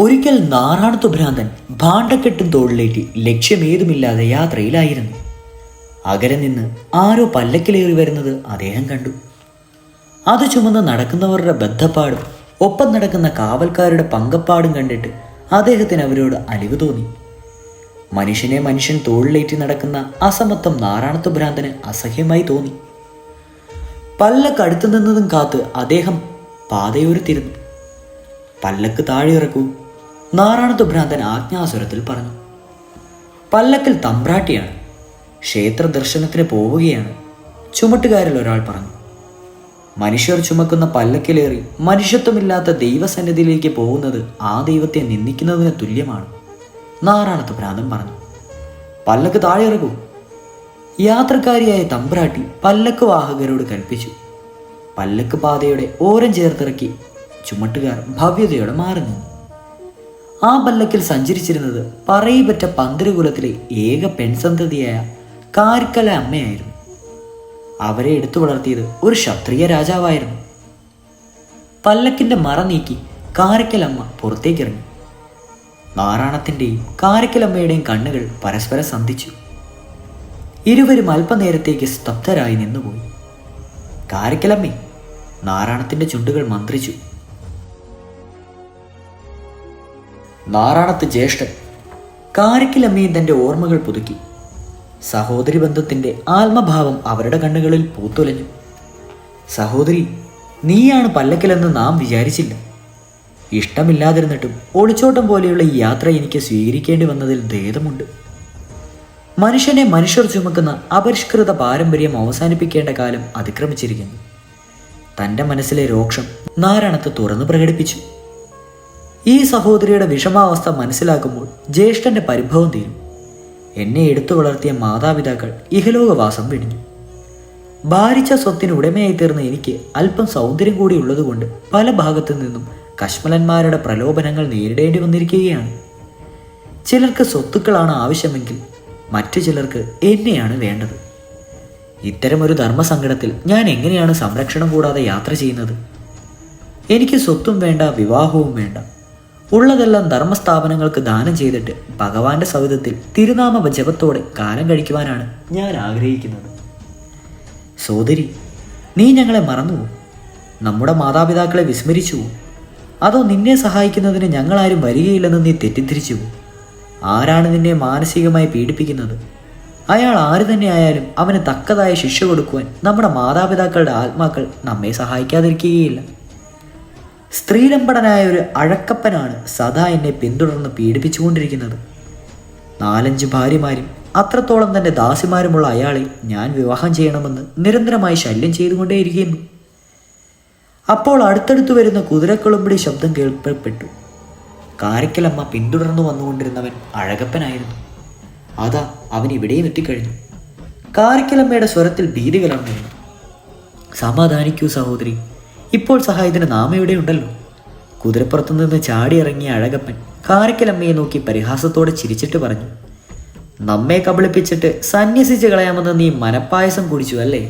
ഒരിക്കൽ നാറാണത്തു ഭ്രാന്തൻ ഭാണ്ഡക്കെട്ടും തോളിലേറ്റി ലക്ഷ്യമേതുമില്ലാതെ യാത്രയിലായിരുന്നു. അകലെ നിന്ന് ആരോ പല്ലക്കിലേറി വരുന്നത് അദ്ദേഹം കണ്ടു. അത് ചുമന്ന് നടക്കുന്നവരുടെ ബദ്ധപ്പാടും ഒപ്പം നടക്കുന്ന കാവൽക്കാരുടെ പങ്കപ്പാടും കണ്ടിട്ട് അദ്ദേഹത്തിന് അവരോട് അലിവ് തോന്നി. മനുഷ്യനെ മനുഷ്യൻ തോളിലേറ്റി നടക്കുന്ന അസമത്വം നാറാണത്തു ഭ്രാന്തന് അസഹ്യമായി തോന്നി. പല്ലക്ക് അടുത്തു നിന്നതും കാത്ത് അദ്ദേഹം പാതയോരത്തിരുന്നു. പല്ലക്ക് താഴെ ഇറക്കൂ, നാറാണത്തു ഭ്രാന്തൻ ആജ്ഞാസുരത്തിൽ പറഞ്ഞു. പല്ലക്കിൽ തമ്പ്രാട്ടിയാണ്, ക്ഷേത്ര ദർശനത്തിന് പോവുകയാണ്, ചുമട്ടുകാരിൽ ഒരാൾ പറഞ്ഞു. മനുഷ്യർ ചുമക്കുന്ന പല്ലക്കിലേറി മനുഷ്യത്വമില്ലാത്ത ദൈവസന്നിധിയിലേക്ക് പോകുന്നത് ആ ദൈവത്തെ നിന്ദിക്കുന്നതിന് തുല്യമാണ്, നാറാണത്തു ഭ്രാന്തൻ പറഞ്ഞു. പല്ലക്ക് താഴെ ഇറക്കൂ. യാത്രക്കാരിയായ തമ്പ്രാട്ടി പല്ലക്ക് വാഹകരോട് കൽപ്പിച്ചു. പല്ലക്ക് പാതയുടെ ഓരം ചേർത്തിറക്കി ചുമട്ടുകാർ ഭവ്യതയോടെ മാറി നിന്നു. ആ പല്ലക്കിൽ സഞ്ചരിച്ചിരുന്നത് പറയിപ്പറ്റ പന്തരുകുലത്തിലെ ഏക പെൺസന്തതിയായ കാരിക്കല അമ്മയായിരുന്നു. അവരെ എടുത്തു വളർത്തിയത് ഒരു ക്ഷത്രിയ രാജാവായിരുന്നു. പല്ലക്കിന്റെ മറ നീക്കി കാരിക്കലമ്മ പുറത്തേക്കിറങ്ങി. നാറാണത്തിൻ്റെയും കാരിക്കലമ്മയുടെയും കണ്ണുകൾ പരസ്പരം സന്ധിച്ചു. ഇരുവരും അല്പനേരത്തേക്ക് സ്തബ്ധരായി നിന്നുപോയി. കാരിക്കലമ്മേ, നാറാണത്തിന്റെ ചുണ്ടുകൾ മന്ത്രിച്ചു. നാറാണത്ത് ജ്യേഷ്ഠൻ. കാരിക്കലമ്മയും തൻ്റെ ഓർമ്മകൾ പുതുക്കി. സഹോദരി ബന്ധത്തിൻ്റെ ആത്മഭാവം അവരുടെ കണ്ണുകളിൽ പൂത്തുലഞ്ഞു. സഹോദരി, നീയാണ് പല്ലക്കിലെന്ന് നാം വിചാരിച്ചില്ല. ഇഷ്ടമില്ലാതിരുന്നിട്ടും ഒളിച്ചോട്ടം പോലെയുള്ള ഈ യാത്ര എനിക്ക് സ്വീകരിക്കേണ്ടി വന്നതിൽ ഖേദമുണ്ട്. മനുഷ്യനെ മനുഷ്യർ ചുമക്കുന്ന അപരിഷ്കൃത പാരമ്പര്യം അവസാനിപ്പിക്കേണ്ട കാലം അതിക്രമിച്ചിരിക്കുന്നു. തൻ്റെ മനസ്സിലെ രോക്ഷം നാരായണത്ത് തുറന്നു പ്രകടിപ്പിച്ചു. ഈ സഹോദരിയുടെ വിഷമാവസ്ഥ മനസ്സിലാക്കുമ്പോൾ ജ്യേഷ്ഠന്റെ പരിഭവം തീരും. എന്നെ എടുത്തു വളർത്തിയ മാതാപിതാക്കൾ ഇഹലോകവാസം വെടിഞ്ഞു. ഭാരിച്ച സ്വത്തിന് ഉടമയായി തീർന്ന എനിക്ക് അല്പം സൗന്ദര്യം കൂടി ഉള്ളതുകൊണ്ട് പല ഭാഗത്തു നിന്നും കശ്മലന്മാരുടെ പ്രലോഭനങ്ങൾ നേരിടേണ്ടി വന്നിരിക്കുകയാണ്. ചിലർക്ക് സ്വത്തുക്കളാണ് ആവശ്യമെങ്കിൽ മറ്റു ചിലർക്ക് എന്നെയാണ് വേണ്ടത്. ഇത്തരമൊരു ധർമ്മസങ്കടത്തിൽ ഞാൻ എങ്ങനെയാണ് സംരക്ഷണം കൂടാതെ യാത്ര ചെയ്യുന്നത്? എനിക്ക് സ്വത്തും വേണ്ട, വിവാഹവും വേണ്ട. ഉള്ളതെല്ലാം ധർമ്മസ്ഥാപനങ്ങൾക്ക് ദാനം ചെയ്തിട്ട് ഭഗവാന്റെ സവിധത്തിൽ തിരുനാമ ജപത്തോടെ കാലം കഴിക്കുവാനാണ് ഞാൻ ആഗ്രഹിക്കുന്നത്. സോദരി, നീ ഞങ്ങളെ മറന്നുവോ? നമ്മുടെ മാതാപിതാക്കളെ വിസ്മരിച്ചുവോ? അതോ നിന്നെ സഹായിക്കുന്നതിന് ഞങ്ങളാരും വരികയില്ലെന്ന് നീ തെറ്റിദ്ധരിച്ചുവോ? ആരാണ് നിന്നെ മാനസികമായി പീഡിപ്പിക്കുന്നത്? അയാൾ ആര് തന്നെ ആയാലും അവന് തക്കതായ ശിക്ഷ കൊടുക്കുവാൻ നമ്മുടെ മാതാപിതാക്കളുടെ ആത്മാക്കൾ നമ്മെ സഹായിക്കാതിരിക്കുകയില്ല. സ്ത്രീലമ്പടനായ ഒരു അഴക്കപ്പനാണ് സദാ എന്നെ പിന്തുടർന്ന് പീഡിപ്പിച്ചുകൊണ്ടിരിക്കുന്നത്. 4-5 ഭാര്യമാരും അത്രത്തോളം തന്നെ ദാസിമാരുമുള്ള അയാളെ ഞാൻ വിവാഹം ചെയ്യണമെന്ന് നിരന്തരമായി ശല്യം ചെയ്തുകൊണ്ടേയിരിക്കുന്നു. അപ്പോൾ അടുത്തടുത്ത് വരുന്ന കുതിരക്കുളമ്പടി ശബ്ദം കേൾക്കപ്പെട്ടു. കാരിക്കലമ്മ പിന്തുടർന്നു വന്നുകൊണ്ടിരുന്നവൻ അഴകപ്പനായിരുന്നു. അതാ അവൻ ഇവിടെയും എത്തിക്കഴിഞ്ഞു. കാരിക്കലമ്മയുടെ സ്വരത്തിൽ ഭീതി കലർന്നിരുന്നു. സമാധാനിക്കൂ സഹോദരി, ഇപ്പോൾ സഹായത്തിന് നാം എവിടെയുണ്ടല്ലോ. കുതിരപ്പുറത്തു നിന്ന് ചാടിയിറങ്ങിയ അഴകപ്പൻ കാരിക്കലമ്മയെ നോക്കി പരിഹാസത്തോടെ ചിരിച്ചിട്ട് പറഞ്ഞു. നമ്മെ കബളിപ്പിച്ചിട്ട് സന്യസിച്ച് കളയാമെന്ന് നീ മനപ്പായസം കുടിച്ചു അല്ലേ?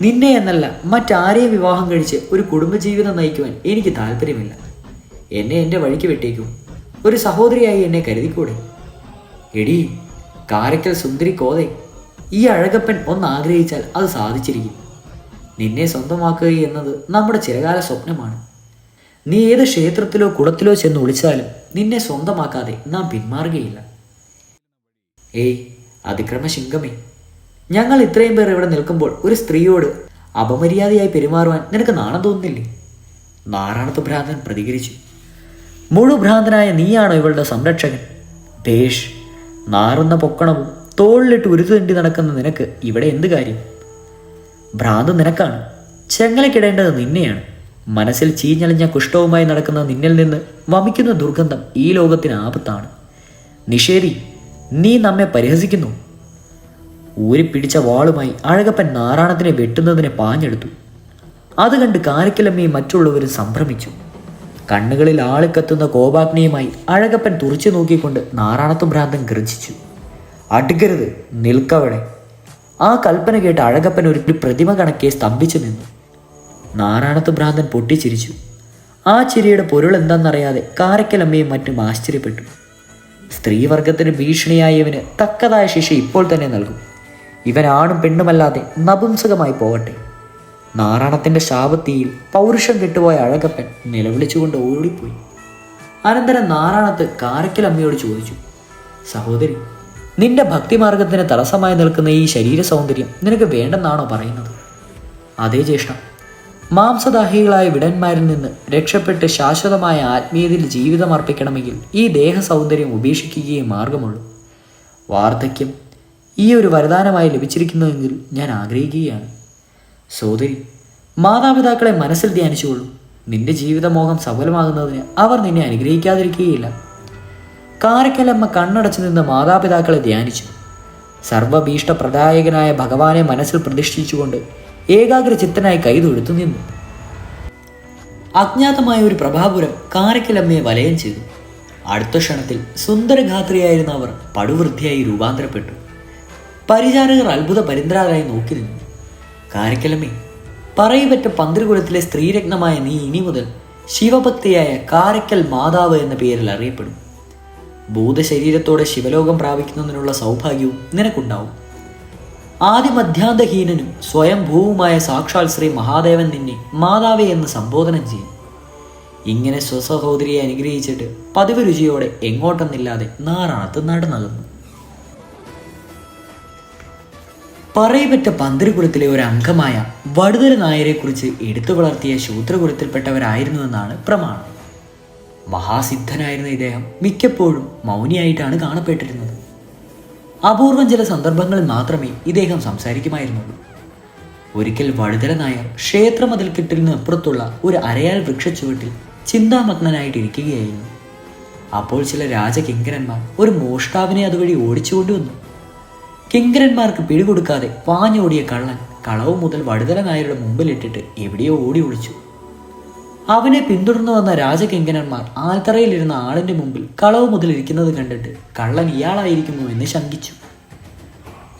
നിന്നെ എന്നല്ല മറ്റാരെയും വിവാഹം കഴിച്ച് ഒരു കുടുംബജീവിതം നയിക്കുവാൻ എനിക്ക് താല്പര്യമില്ല. എന്നെ എൻ്റെ വഴിക്ക് വിട്ടേക്കൂ. ഒരു സഹോദരിയായി എന്നെ കരുതിക്കൂടെ? എടീ കാരക്കൽ സുന്ദരി കോതെ, ഈ അഴകപ്പൻ ഒന്ന് ആഗ്രഹിച്ചാൽ അത് സാധിച്ചിരിക്കും. നിന്നെ സ്വന്തമാക്കുക എന്നത് നമ്മുടെ ചിരകാല സ്വപ്നമാണ്. നീ ഏത് ക്ഷേത്രത്തിലോ കുളത്തിലോ ചെന്ന് ഒളിച്ചാലും നിന്നെ സ്വന്തമാക്കാതെ നാം പിന്മാറുകയില്ല. ഏയ് അതിക്രമശിങ്കമേ, ഞങ്ങൾ ഇത്രയും പേർ ഇവിടെ നിൽക്കുമ്പോൾ ഒരു സ്ത്രീയോട് അപമര്യാദയായി പെരുമാറുവാൻ നിനക്ക് നാണം തോന്നുന്നില്ലേ? നാറാണത്ത് ഭ്രാന്തൻ പ്രതികരിച്ചു. മുഴുഭ്രാന്തനായ നീയാണോ ഇവളുടെ സംരക്ഷകൻ? ഭേഷ്, നാറുന്ന പൊക്കണവും തോളിലിട്ട് ഉരുതുതണ്ടി നടക്കുന്ന നിനക്ക് ഇവിടെ എന്ത് കാര്യം? ഭ്രാന്ത് നിനക്കാണ്, ചെങ്ങലക്കിടേണ്ടത് നിന്നെയാണ്. മനസ്സിൽ ചീഞ്ഞളിഞ്ഞ കുഷ്ഠവുമായി നടക്കുന്ന നിന്നിൽ നിന്ന് വമിക്കുന്ന ദുർഗന്ധം ഈ ലോകത്തിന് ആപത്താണ്. നിഷേധി, നീ നമ്മെ പരിഹസിക്കുന്നു. ഊരിപ്പിടിച്ച വാളുമായി അഴകപ്പൻ നാറാണത്തിനെ വെട്ടുന്നതിനെ പാഞ്ഞെടുത്തു. അത് കണ്ട് കാരിക്കലമ്മയും മറ്റുള്ളവരും സംഭ്രമിച്ചു. കണ്ണുകളിൽ ആളിക്കത്തുന്ന കോപാഗ്നിയുമായി അഴകപ്പൻ തുറച്ചു നോക്കിക്കൊണ്ട് നാറാണത്തു ഭ്രാന്തൻ ഗർജിച്ചു. അടുക്കരുത്, നിൽക്കവിടെ. ആ കൽപ്പന കേട്ട് അഴകപ്പൻ ഒരു പ്രതിമ കണക്കെ സ്തംഭിച്ചു നിന്നു. നാറാണത്ത് ഭ്രാന്തൻ പൊട്ടിച്ചിരിച്ചു. ആ ചിരിയുടെ പൊരുൾ എന്താണെന്നറിയാതെ കാരക്കലമ്മയും മറ്റും ആശ്ചര്യപ്പെട്ടു. സ്ത്രീവർഗത്തിന് ഭീഷണിയായവന് തക്കതായ ശിക്ഷ ഇപ്പോൾ തന്നെ നൽകും. ഇവൻ ആണും പെണ്ണുമല്ലാതെ നപുംസകമായി പോകട്ടെ. നാറാണത്തിൻ്റെ ശാപത്തിയിൽ പൗരുഷം കെട്ടുപോയ അഴകപ്പൻ നിലവിളിച്ചുകൊണ്ട് ഓടിപ്പോയി. അനന്തരം നാറാണത്ത് കാരക്കലമ്മയോട് ചോദിച്ചു, സഹോദരി, നിന്റെ ഭക്തിമാർഗത്തിന് തടസ്സമായി നിൽക്കുന്ന ഈ ശരീര സൗന്ദര്യം നിനക്ക് വേണ്ടെന്നാണോ പറയുന്നത്? അതേ ജ്യേഷ്ഠ, മാംസദാഹികളായ വിടന്മാരിൽ നിന്ന് രക്ഷപ്പെട്ട് ശാശ്വതമായ ആത്മീയതയിൽ ജീവിതം അർപ്പിക്കണമെങ്കിൽ ഈ ദേഹ സൗന്ദര്യം ഉപേക്ഷിക്കുകയേ മാർഗമുള്ളൂ. വാർദ്ധക്യം ഈ ഒരു വരദാനമായി ലഭിച്ചിരിക്കുന്നുവെങ്കിൽ ഞാൻ ആഗ്രഹിക്കുകയാണ്. സഹോദരി, മാതാപിതാക്കളെ മനസ്സിൽ ധ്യാനിച്ചുകൊള്ളൂ. നിന്റെ ജീവിതമോഹം സഫലമാകുന്നതിന് അവർ നിന്നെ അനുഗ്രഹിക്കാതിരിക്കുകയില്ല. കാരക്കലമ്മ കണ്ണടച്ചു നിന്ന് മാതാപിതാക്കളെ ധ്യാനിച്ചു. സർവഭീഷ്ടപ്രദായകനായ ഭഗവാനെ മനസ്സിൽ പ്രതിഷ്ഠിച്ചുകൊണ്ട് ഏകാഗ്രചിത്തനായി കൈതൊഴുത്തു നിന്നു. അജ്ഞാതമായ ഒരു പ്രഭാപുരം കാരക്കലമ്മയെ വലയം ചെയ്തു. അടുത്ത ക്ഷണത്തിൽ സുന്ദരഗാത്രിയായിരുന്ന അവർ പടുവൃദ്ധിയായി രൂപാന്തരപ്പെട്ടു. പരിചാരകർ അത്ഭുത പരിന്ദ്രാരായി നോക്കി നിന്നു. കാരക്കലമ്മേ, പറയപ്പെട്ട പന്തിരുകുലത്തിലെ സ്ത്രീരത്നമായ നീ ഇനി മുതൽ ശിവഭക്തിയായ കാരക്കൽ മാതാവ് എന്ന പേരിൽ അറിയപ്പെടും. ഭൂതശരീരത്തോടെ ശിവലോകം പ്രാപിക്കുന്നതിനുള്ള സൗഭാഗ്യവും നിനക്കുണ്ടാവും. ആദിമധ്യാന്തഹീനനും സ്വയംഭൂവുമായ സാക്ഷാൽ ശ്രീ മഹാദേവൻ നിന്നെ മാതാവേ എന്ന് സംബോധനം ചെയ്യും. ഇങ്ങനെ സ്വസഹോദരിയെ അനുഗ്രഹിച്ചിട്ട് പതിവ് രുചിയോടെ എങ്ങോട്ടെന്നില്ലാതെ നാറാണത്ത് നടന്നകന്നു. പറയപ്പെട്ട പന്തിരുകുലത്തിലെ ഒരു അംഗമായ വടുതല നായരെക്കുറിച്ച് എടുത്തു വളർത്തിയ ശൂദ്രകുലത്തിൽപ്പെട്ടവരായിരുന്നുവെന്നാണ് പ്രമാണം. മഹാസിദ്ധനായിരുന്ന ഇദ്ദേഹം മിക്കപ്പോഴും മൗനിയായിട്ടാണ് കാണപ്പെട്ടിരുന്നത്. അപൂർവം ചില സന്ദർഭങ്ങളിൽ മാത്രമേ ഇദ്ദേഹം സംസാരിക്കുമായിരുന്നുള്ളൂ. ഒരിക്കൽ വടുതല നായർ ക്ഷേത്രമതിൽക്കെട്ടിലിന് അപ്പുറത്തുള്ള ഒരു അരയാൽ വൃക്ഷച്ചുവട്ടിൽ ചിന്താമഗ്നനായിട്ടിരിക്കുകയായിരുന്നു. അപ്പോൾ ചില രാജകിങ്കരന്മാർ ഒരു മോഷ്ടാവിനെ അതുവഴി ഓടിച്ചുകൊണ്ടുവന്നു. കിങ്കരന്മാർക്ക് പിടികൊടുക്കാതെ പാഞ്ഞോടിയ കള്ളൻ കളവ് മുതൽ വടുതല നായരുടെ മുമ്പിലിട്ടിട്ട് എവിടെയോ ഓടി ഒളിച്ചു. അവനെ പിന്തുടർന്നു വന്ന രാജകിങ്കരന്മാർ ആൽത്തറയിലിരുന്ന ആളിന്റെ മുമ്പിൽ കളവ് മുതൽ ഇരിക്കുന്നത് കണ്ടിട്ട് കള്ളൻ ഇയാളായിരിക്കുമോ എന്ന് ശങ്കിച്ചു.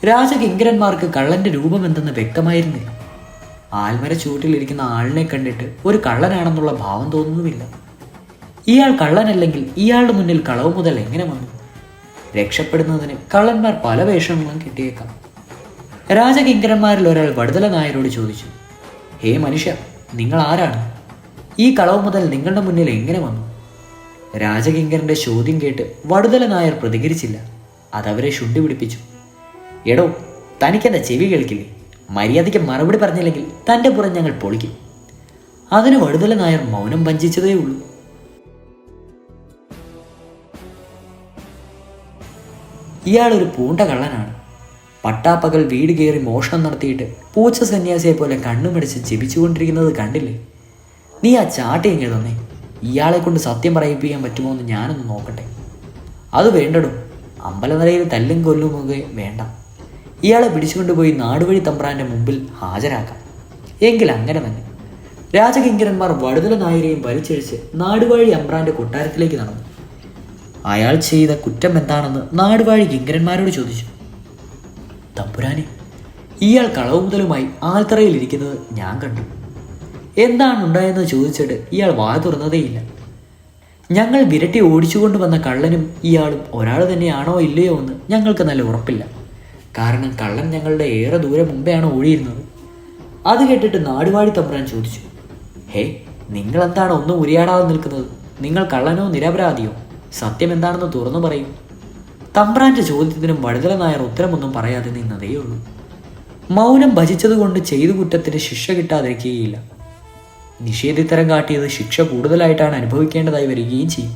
രാജകിങ്കരന്മാർക്ക് കള്ളന്റെ രൂപം എന്തെന്ന് വ്യക്തമായിരുന്നില്ല. ആൽമര ചൂട്ടിലിരിക്കുന്ന ആളിനെ കണ്ടിട്ട് ഒരു കള്ളനാണെന്നുള്ള ഭാവം തോന്നുന്നുമില്ല. ഇയാൾ കള്ളനല്ലെങ്കിൽ ഇയാളുടെ മുന്നിൽ കളവ് മുതൽ എങ്ങനെ വന്നു? രക്ഷപ്പെടുന്നതിന് കള്ളന്മാർ പല വേഷങ്ങളും കിട്ടിയേക്കാം. രാജകിങ്കരന്മാരിൽ ഒരാൾ വടുതല നായരോട് ചോദിച്ചു, ഹേ മനുഷ്യ, നിങ്ങൾ ആരാണ്? ഈ കളവ് മുതൽ നിങ്ങളുടെ മുന്നിൽ എങ്ങനെ വന്നു? രാജകിങ്കരന്റെ ചോദ്യം കേട്ട് വടുതല നായർ പ്രതികരിച്ചില്ല. അതവരെ ശുണ്ടി പിടിപ്പിച്ചു. എടോ, തനിക്കെന്താ ചെവി കേൾക്കില്ലേ? മര്യാദയ്ക്ക് മറുപടി പറഞ്ഞില്ലെങ്കിൽ തൻ്റെ പുറം ഞങ്ങൾ പൊളിക്കും. അതിന് വടുതല നായർ മൗനം ഭഞ്ജിച്ചതേ ഉള്ളൂ. ഇയാളൊരു പൂണ്ട കള്ളനാണ്. പട്ടാപ്പകൽ വീട് കയറി മോഷണം നടത്തിയിട്ട് പൂച്ച സന്യാസിയെ പോലെ കണ്ണുമടിച്ച് ജപിച്ചുകൊണ്ടിരിക്കുന്നത് കണ്ടില്ലേ? നീ ആ ചാട്ടയെങ്കിൽ തന്നെ ഇയാളെ കൊണ്ട് സത്യം പറയിപ്പിക്കാൻ പറ്റുമോ എന്ന് ഞാനൊന്ന് നോക്കട്ടെ. അത് വേണ്ടടോ, അമ്പലനിലയിൽ തല്ലും കൊല്ലുമൊക്കെ വേണ്ട. ഇയാളെ പിടിച്ചുകൊണ്ടുപോയി നാടുവഴി തമ്പ്രാൻ്റെ മുമ്പിൽ ഹാജരാക്കാം. എങ്കിൽ അങ്ങനെ തന്നെ. രാജകിങ്കരന്മാർ വടുതല നായരെയും വലിച്ചഴിച്ച് നാടുവാഴി അമ്പ്രാൻ്റെ കൊട്ടാരത്തിലേക്ക് നടന്നു. അയാൾ ചെയ്ത കുറ്റം എന്താണെന്ന് നാടുവാഴി കിങ്കരന്മാരോട് ചോദിച്ചു. തമ്പുരാനെ, ഇയാൾ കളവ് മുതലുമായി ആൽത്തറയിലിരിക്കുന്നത് ഞാൻ കണ്ടു. എന്താണ് ഉണ്ടായെന്ന് ചോദിച്ചിട്ട് ഇയാൾ വായ തുറന്നതേയില്ല. ഞങ്ങൾ വിരട്ടി ഓടിച്ചുകൊണ്ട് വന്ന കള്ളനും ഇയാളും ഒരാൾ തന്നെയാണോ ഇല്ലയോ എന്ന് ഞങ്ങൾക്ക് നല്ല ഉറപ്പില്ല. കാരണം കള്ളൻ ഞങ്ങളുടെ ഏറെ ദൂരെ മുമ്പെയാണ് ഓടിയിരുന്നത്. അത് കേട്ടിട്ട് നാടുവാഴി തമ്പ്രാൻ ചോദിച്ചു, ഹേ, നിങ്ങളെന്താണ് ഒന്നും ഉരിയാടാതെ നിൽക്കുന്നത്? നിങ്ങൾ കള്ളനോ നിരപരാധിയോ? സത്യം എന്താണെന്ന് തുറന്നു പറയും. തമ്പ്രാന്റെ ചോദ്യത്തിനും വടുതല നായർ ഉത്തരമൊന്നും പറയാതെ നിന്നതേയുള്ളൂ. മൗനം ഭജിച്ചതുകൊണ്ട് ചെയ്തു കുറ്റത്തിന് ശിക്ഷ കിട്ടാതിരിക്കുകയില്ല. നിഷേധിത്തരം കാട്ടിയത് ശിക്ഷ കൂടുതലായിട്ടാണ് അനുഭവിക്കേണ്ടതായി വരികയും ചെയ്യും.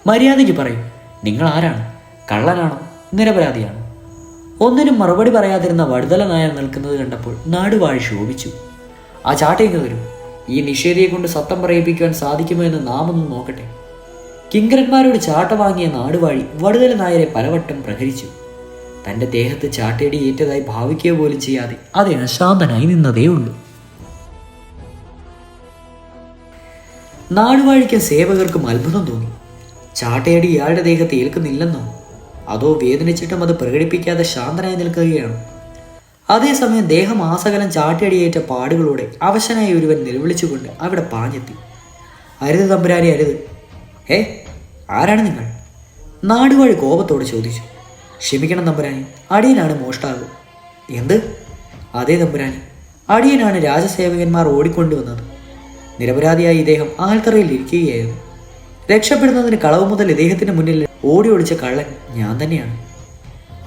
മര്യാദയ്ക്ക് പറയും, നിങ്ങൾ ആരാണ്? കള്ളനാണോ നിരപരാധിയാണോ? ഒന്നിനും മറുപടി പറയാതിരുന്ന വടുതല നായർ നിൽക്കുന്നത് കണ്ടപ്പോൾ നാടുവാഴി ശോഭിച്ചു. ആ ചാട്ടയിങ്ങ് വരും. ഈ നിഷേധിയെ കൊണ്ട് സത്യം പറയിപ്പിക്കുവാൻ സാധിക്കുമോ എന്ന് നാം ഒന്ന് നോക്കട്ടെ. കിങ്കരന്മാരോട് ചാട്ട വാങ്ങിയ നാടുവാഴി വടുതല നായരെ പലവട്ടം പ്രഹരിച്ചു. തൻ്റെ ദേഹത്ത് ചാട്ടയടി ഏറ്റതായി ഭാവിക്കുക പോലും ചെയ്യാതെ അദ്ദേഹം ശാന്തനായി നിന്നതേ ഉള്ളൂ. നാടുവാഴിക്കും സേവകർക്കും അത്ഭുതം തോന്നി. ചാട്ടയടി ഇയാളുടെ ദേഹത്ത് ഏൽക്കുന്നില്ലെന്നോ അതോ വേദനിച്ചിട്ടും അത് പ്രകടിപ്പിക്കാതെ ശാന്തനായി നിൽക്കുകയാണോ? അതേസമയം ദേഹം ആസകലം ചാട്ടയടിയേറ്റ പാടുകളോടെ അവശനായ ഒരുവൻ നിലവിളിച്ചുകൊണ്ട് അവിടെ പാഞ്ഞെത്തി. അരുത് തമ്പുരാനെ, അരുത്. ഏ, ആരാണ് നിങ്ങൾ? നാടുവാഴി കോപത്തോടെ ചോദിച്ചു. ക്ഷമിക്കണം തമ്പുരാനെ, അടിയനാണ് മോഷ്ടാവ്. എന്ത്? അതേ തമ്പുരാനെ, അടിയനാണ് രാജസേവകന്മാർ ഓടിക്കൊണ്ടുവന്നത്. നിരപരാധിയായി ഇദ്ദേഹം ആൽത്തറയിൽ ഇരിക്കുകയായിരുന്നു. രക്ഷപ്പെടുന്നതിന് കളവ് മുതൽ ഇദ്ദേഹത്തിന് മുന്നിൽ ഓടി ഒളിച്ച കള്ളൻ ഞാൻ തന്നെയാണ്.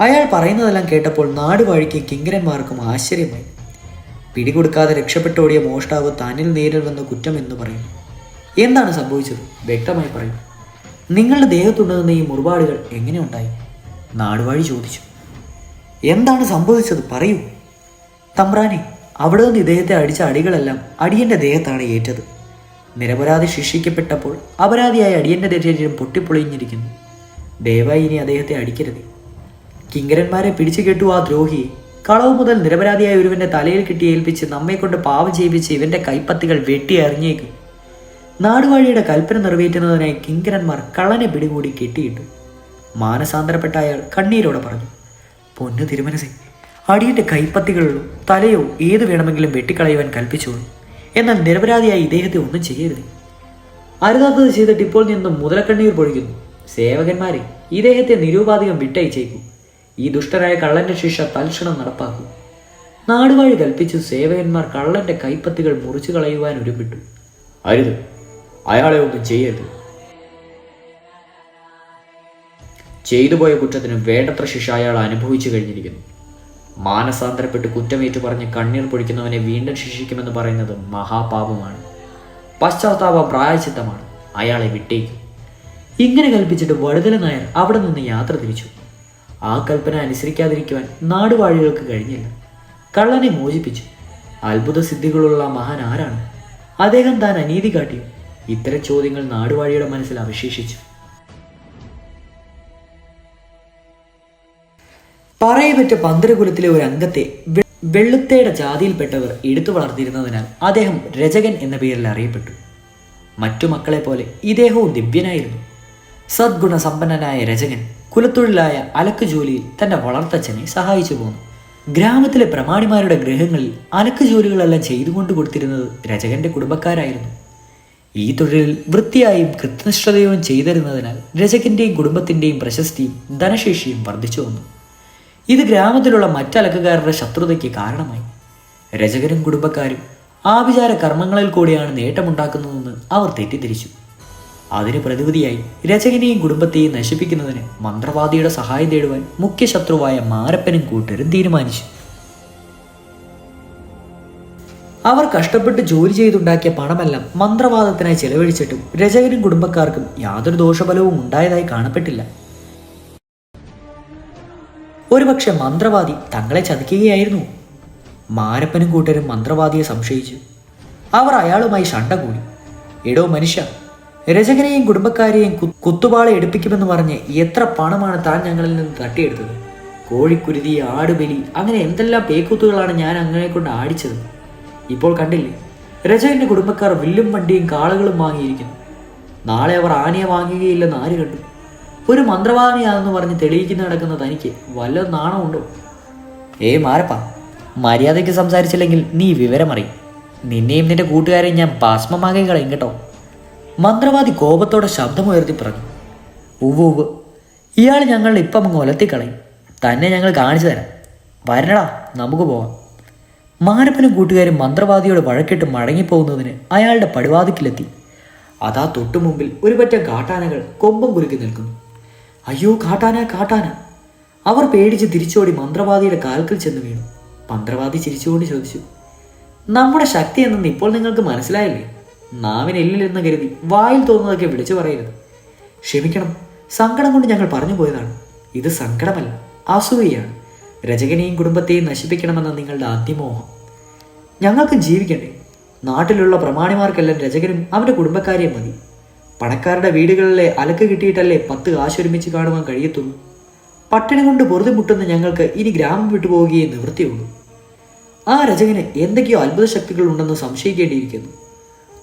അയാൾ പറയുന്നതെല്ലാം കേട്ടപ്പോൾ നാടുവാഴിക്ക് കിങ്കരന്മാർക്കും ആശ്ചര്യമായി. പിടികൊടുക്കാതെ രക്ഷപ്പെട്ടോടിയ മോഷ്ടാവ് തന്നിൽ നേരിൽ വന്ന കുറ്റം എന്ന് പറയുന്നു. എന്താണ് സംഭവിച്ചത്? വ്യക്തമായി പറയും. നിങ്ങളുടെ ദേഹത്തുണ്ടെന്ന ഈ മുറിപാടുകൾ എങ്ങനെ ഉണ്ടായി? നാടുവാഴി ചോദിച്ചു. എന്താണ് സംഭവിച്ചത്? പറയൂ. തമ്പ്രാനെ, അവിടെ നിന്ന് ഇദ്ദേഹത്തെ അടിച്ച അടികളെല്ലാം അടിയന്റെ ദേഹത്താണ് ഏറ്റത്. നിരപരാധി ശിക്ഷിക്കപ്പെട്ടപ്പോൾ അപരാധിയായ അടിയന്റെ ശരീരം പൊട്ടിപ്പൊളിഞ്ഞിരിക്കുന്നു. ദയവായി ഇനി അദ്ദേഹത്തെ അടിക്കരുത്. കിങ്കരന്മാരെ പിടിച്ചു കെട്ടു ആ ദ്രോഹിയെ. കളവ് മുതൽ നിരപരാധിയായ ഒരുവന്റെ തലയിൽ കിട്ടി ഏൽപ്പിച്ച് നമ്മെ കൊണ്ട് പാവം ചെയ്യിപ്പിച്ച് ഇവന്റെ കൈപ്പത്തികൾ വെട്ടി എറിഞ്ഞേക്കും. നാടുവാഴിയുടെ കൽപ്പന നിറവേറ്റുന്നതിനായി കിങ്കരന്മാർ കള്ളനെ പിടികൂടി കെട്ടിയിട്ടു. മാനസാന്തരപ്പെട്ട അയാൾ കണ്ണീരോടെ പറഞ്ഞു, പൊന്നു തിരുമനസേ, അടിയന്റെ കൈപ്പത്തികളിലോ തലയോ ഏത് വേണമെങ്കിലും വെട്ടിക്കളയുവാൻ കൽപ്പിച്ചോളൂ. എന്നാൽ നിരപരാധിയായി ഇദ്ദേഹത്തെ ഒന്നും ചെയ്യരുത്. അരുതാത്തത് ചെയ്തിട്ട് ഇപ്പോൾ നിന്നും മുതലക്കണ്ണീർ പൊഴിക്കുന്നു. സേവകന്മാരെ, ഇദ്ദേഹത്തെ നിരൂപാധികം വിട്ടയച്ചേക്കൂ. ഈ ദുഷ്ടരായ കള്ളന്റെ ശിക്ഷ തൽക്ഷണം നടപ്പാക്കൂ. നാടുവാഴി കൽപ്പിച്ചു. സേവകന്മാർ കള്ളന്റെ കൈപ്പത്തികൾ മുറിച്ചു കളയുവാൻ ഒരുമിട്ടു. അരുത്, അയാളെ ഒന്നും ചെയ്യരുത്. ചെയ്തുപോയ കുറ്റത്തിന് വേണ്ടത്ര ശിക്ഷ അയാൾ അനുഭവിച്ചു കഴിഞ്ഞിരിക്കുന്നു. മാനസാന്തരപ്പെട്ട് കുറ്റമേറ്റു പറഞ്ഞ് കണ്ണീർ പൊഴിക്കുന്നവനെ വീണ്ടും ശിക്ഷിക്കുമെന്ന് പറയുന്നത് മഹാപാപമാണ്. പശ്ചാത്താപം പ്രായശ്ചിത്തമാണ്. അയാളെ വിട്ടേക്കും. ഇങ്ങനെ കൽപ്പിച്ചിട്ട് വടുതല നായർ അവിടെ നിന്ന് യാത്ര തിരിച്ചു. ആ കൽപ്പന അനുസരിക്കാതിരിക്കുവാൻ നാടുവാഴികൾക്ക് കഴിഞ്ഞില്ല. കള്ളനെ മോചിപ്പിച്ചു. അത്ഭുത സിദ്ധികളുള്ള മഹാൻ ആരാണ്? അദ്ദേഹം താൻ അനീതി കാട്ടിയോ? ഇത്തരം ചോദ്യങ്ങൾ നാടുവാഴിയുടെ മനസ്സിൽ അവശേഷിച്ചു. പറയപ്പെട്ട പന്തരകുലത്തിലെ ഒരു അംഗത്തെ വെള്ളുത്തേടെ ജാതിയിൽപ്പെട്ടവർ എടുത്തു വളർത്തിയിരുന്നതിനാൽ അദ്ദേഹം രചകൻ എന്ന പേരിൽ അറിയപ്പെട്ടു. മറ്റു മക്കളെ പോലെ ഇദ്ദേഹവും ദിവ്യനായിരുന്നു. സദ്ഗുണസമ്പന്നനായ രചകൻ കുലത്തൊഴിലായ അലക്ക് ജോലിയിൽ തന്റെ വളർത്തച്ഛനെ സഹായിച്ചു പോന്നു. ഗ്രാമത്തിലെ പ്രമാണിമാരുടെ ഗൃഹങ്ങളിൽ അലക്ക് ജോലികളെല്ലാം ചെയ്തുകൊണ്ട് കൊടുത്തിരുന്നത് രചകന്റെ കുടുംബക്കാരായിരുന്നു. ഈ തൊഴിലിൽ വൃത്തിയായും കൃത്യനിഷ്ഠതയും ചെയ്തിരുന്നതിനാൽ രചകന്റെയും കുടുംബത്തിന്റെയും പ്രശസ്തിയും ധനശേഷിയും വർദ്ധിച്ചു വന്നു. ഇത് ഗ്രാമത്തിലുള്ള മറ്റലക്കുകാരുടെ ശത്രുതയ്ക്ക് കാരണമായി. രചകരും കുടുംബക്കാരും ആഭിചാര കർമ്മങ്ങളിൽ കൂടിയാണ് നേട്ടമുണ്ടാക്കുന്നതെന്ന് അവർ തെറ്റിദ്ധരിച്ചു. അതിന് പ്രതിവിധിയായി രചകനെയും കുടുംബത്തെയും നശിപ്പിക്കുന്നതിന് മന്ത്രവാദിയുടെ സഹായം തേടുവാൻ മുഖ്യ ശത്രുവായ മാരപ്പനും കൂട്ടരും തീരുമാനിച്ചു. അവർ കഷ്ടപ്പെട്ട് ജോലി ചെയ്തുണ്ടാക്കിയ പണമെല്ലാം മന്ത്രവാദത്തിനായി ചെലവഴിച്ചിട്ടും രചകനും കുടുംബക്കാർക്കും യാതൊരു ദോഷഫലവും ഉണ്ടായതായി കാണപ്പെട്ടില്ല. ഒരുപക്ഷെ മന്ത്രവാദി തങ്ങളെ ചതിക്കുകയായിരുന്നു. മാരപ്പനും കൂട്ടരും മന്ത്രവാദിയെ സംശയിച്ചു. അവർ അയാളുമായി ശണ്ട കൂടി. എടോ മനുഷ്യ, രചകനെയും കുടുംബക്കാരെയും കുത്തുപാള എടുപ്പിക്കുമെന്ന് പറഞ്ഞ് എത്ര പണമാണ് താൻ ഞങ്ങളിൽ നിന്ന് തട്ടിയെടുത്തത്? കോഴിക്കുരുതി, ആടുബലി, അങ്ങനെ എന്തെല്ലാം പേക്കൂത്തുകളാണ് ഞാൻ അങ്ങനെ കൊണ്ട് ആടിച്ചത്. ഇപ്പോൾ കണ്ടില്ലേ, രചകന്റെ കുടുംബക്കാർ വില്ലും വണ്ടിയും കാളുകളും വാങ്ങിയിരിക്കുന്നു. നാളെ അവർ ആനയെ വാങ്ങുകയില്ലെന്ന് ആര് കണ്ടു? ഒരു മന്ത്രവാദിയാണെന്ന് പറഞ്ഞ് തെളിയിക്കുന്ന നടക്കുന്ന തനിക്ക് വല്ല നാണമുണ്ടോ? മാരപ്പ, മര്യാദയ്ക്ക് സംസാരിച്ചില്ലെങ്കിൽ നീ വിവരമറിയും. നിന്നെയും നിന്റെ കൂട്ടുകാരെയും ഞാൻ ഭസ്മമാകെ കളയും കേട്ടോ. മന്ത്രവാദി കോപത്തോടെ ശബ്ദമുയർത്തി പറഞ്ഞു. ഉവ്വ്, ഇയാൾ ഞങ്ങൾ ഇപ്പം അങ്ങ് ഒലത്തിക്കളയും. തന്നെ ഞങ്ങൾ കാണിച്ചു തരാം. വരണടാ, നമുക്ക് പോവാം. മാരപ്പനും കൂട്ടുകാരും മന്ത്രവാദിയോട് വഴക്കിട്ട് മടങ്ങിപ്പോകുന്നതിന് അയാളുടെ പടിവാതിക്കിലെത്തി. അതാ തൊട്ടു മുമ്പിൽ ഒരു പറ്റം കാട്ടാനകൾ കൊമ്പം കുലുക്കി നിൽക്കുന്നു. അയ്യോ, കാട്ടാന, കാട്ടാന! അവർ പേടിച്ച് തിരിച്ചോടി മന്ത്രവാദിയുടെ കാൽക്കൽ ചെന്ന് വീണു. മന്ത്രവാദി ചിരിച്ചുകൊണ്ട് ചോദിച്ചു, നമ്മുടെ ശക്തി എന്നെന്ന് ഇപ്പോൾ നിങ്ങൾക്ക് മനസ്സിലായില്ലേ? നാവിനെല്ലില്ലെന്ന് കരുതി വായിൽ തോന്നുന്നതൊക്കെ വിളിച്ചു പറയരുത്. ക്ഷമിക്കണം, സങ്കടം കൊണ്ട് ഞങ്ങൾ പറഞ്ഞു പോയതാണ്. ഇത് സങ്കടമല്ല, അസൂയയാണ്. രചകനെയും കുടുംബത്തെയും നശിപ്പിക്കണമെന്ന നിങ്ങളുടെ അതിമോഹം. ഞങ്ങൾക്ക് ജീവിക്കണ്ടേ? നാട്ടിലുള്ള പ്രമാണിമാർക്കെല്ലാം രചകനും അവൻ്റെ കുടുംബക്കാരെയും മതി. പണക്കാരുടെ വീടുകളിലെ അലക്ക് കിട്ടിയിട്ടല്ലേ 10 കാശ് ഒരുമിച്ച് കാണുവാൻ കഴിയത്തുള്ളൂ. പട്ടിണി കൊണ്ട് പൊറുതി മുട്ടുന്ന ഞങ്ങൾക്ക് ഇനി ഗ്രാമം വിട്ടുപോവുകയേ നിവൃത്തിയുള്ളൂ. ആ രചകന് എന്തൊക്കെയോ അത്ഭുത ശക്തികൾ ഉണ്ടെന്ന് സംശയിക്കേണ്ടിയിരിക്കുന്നു.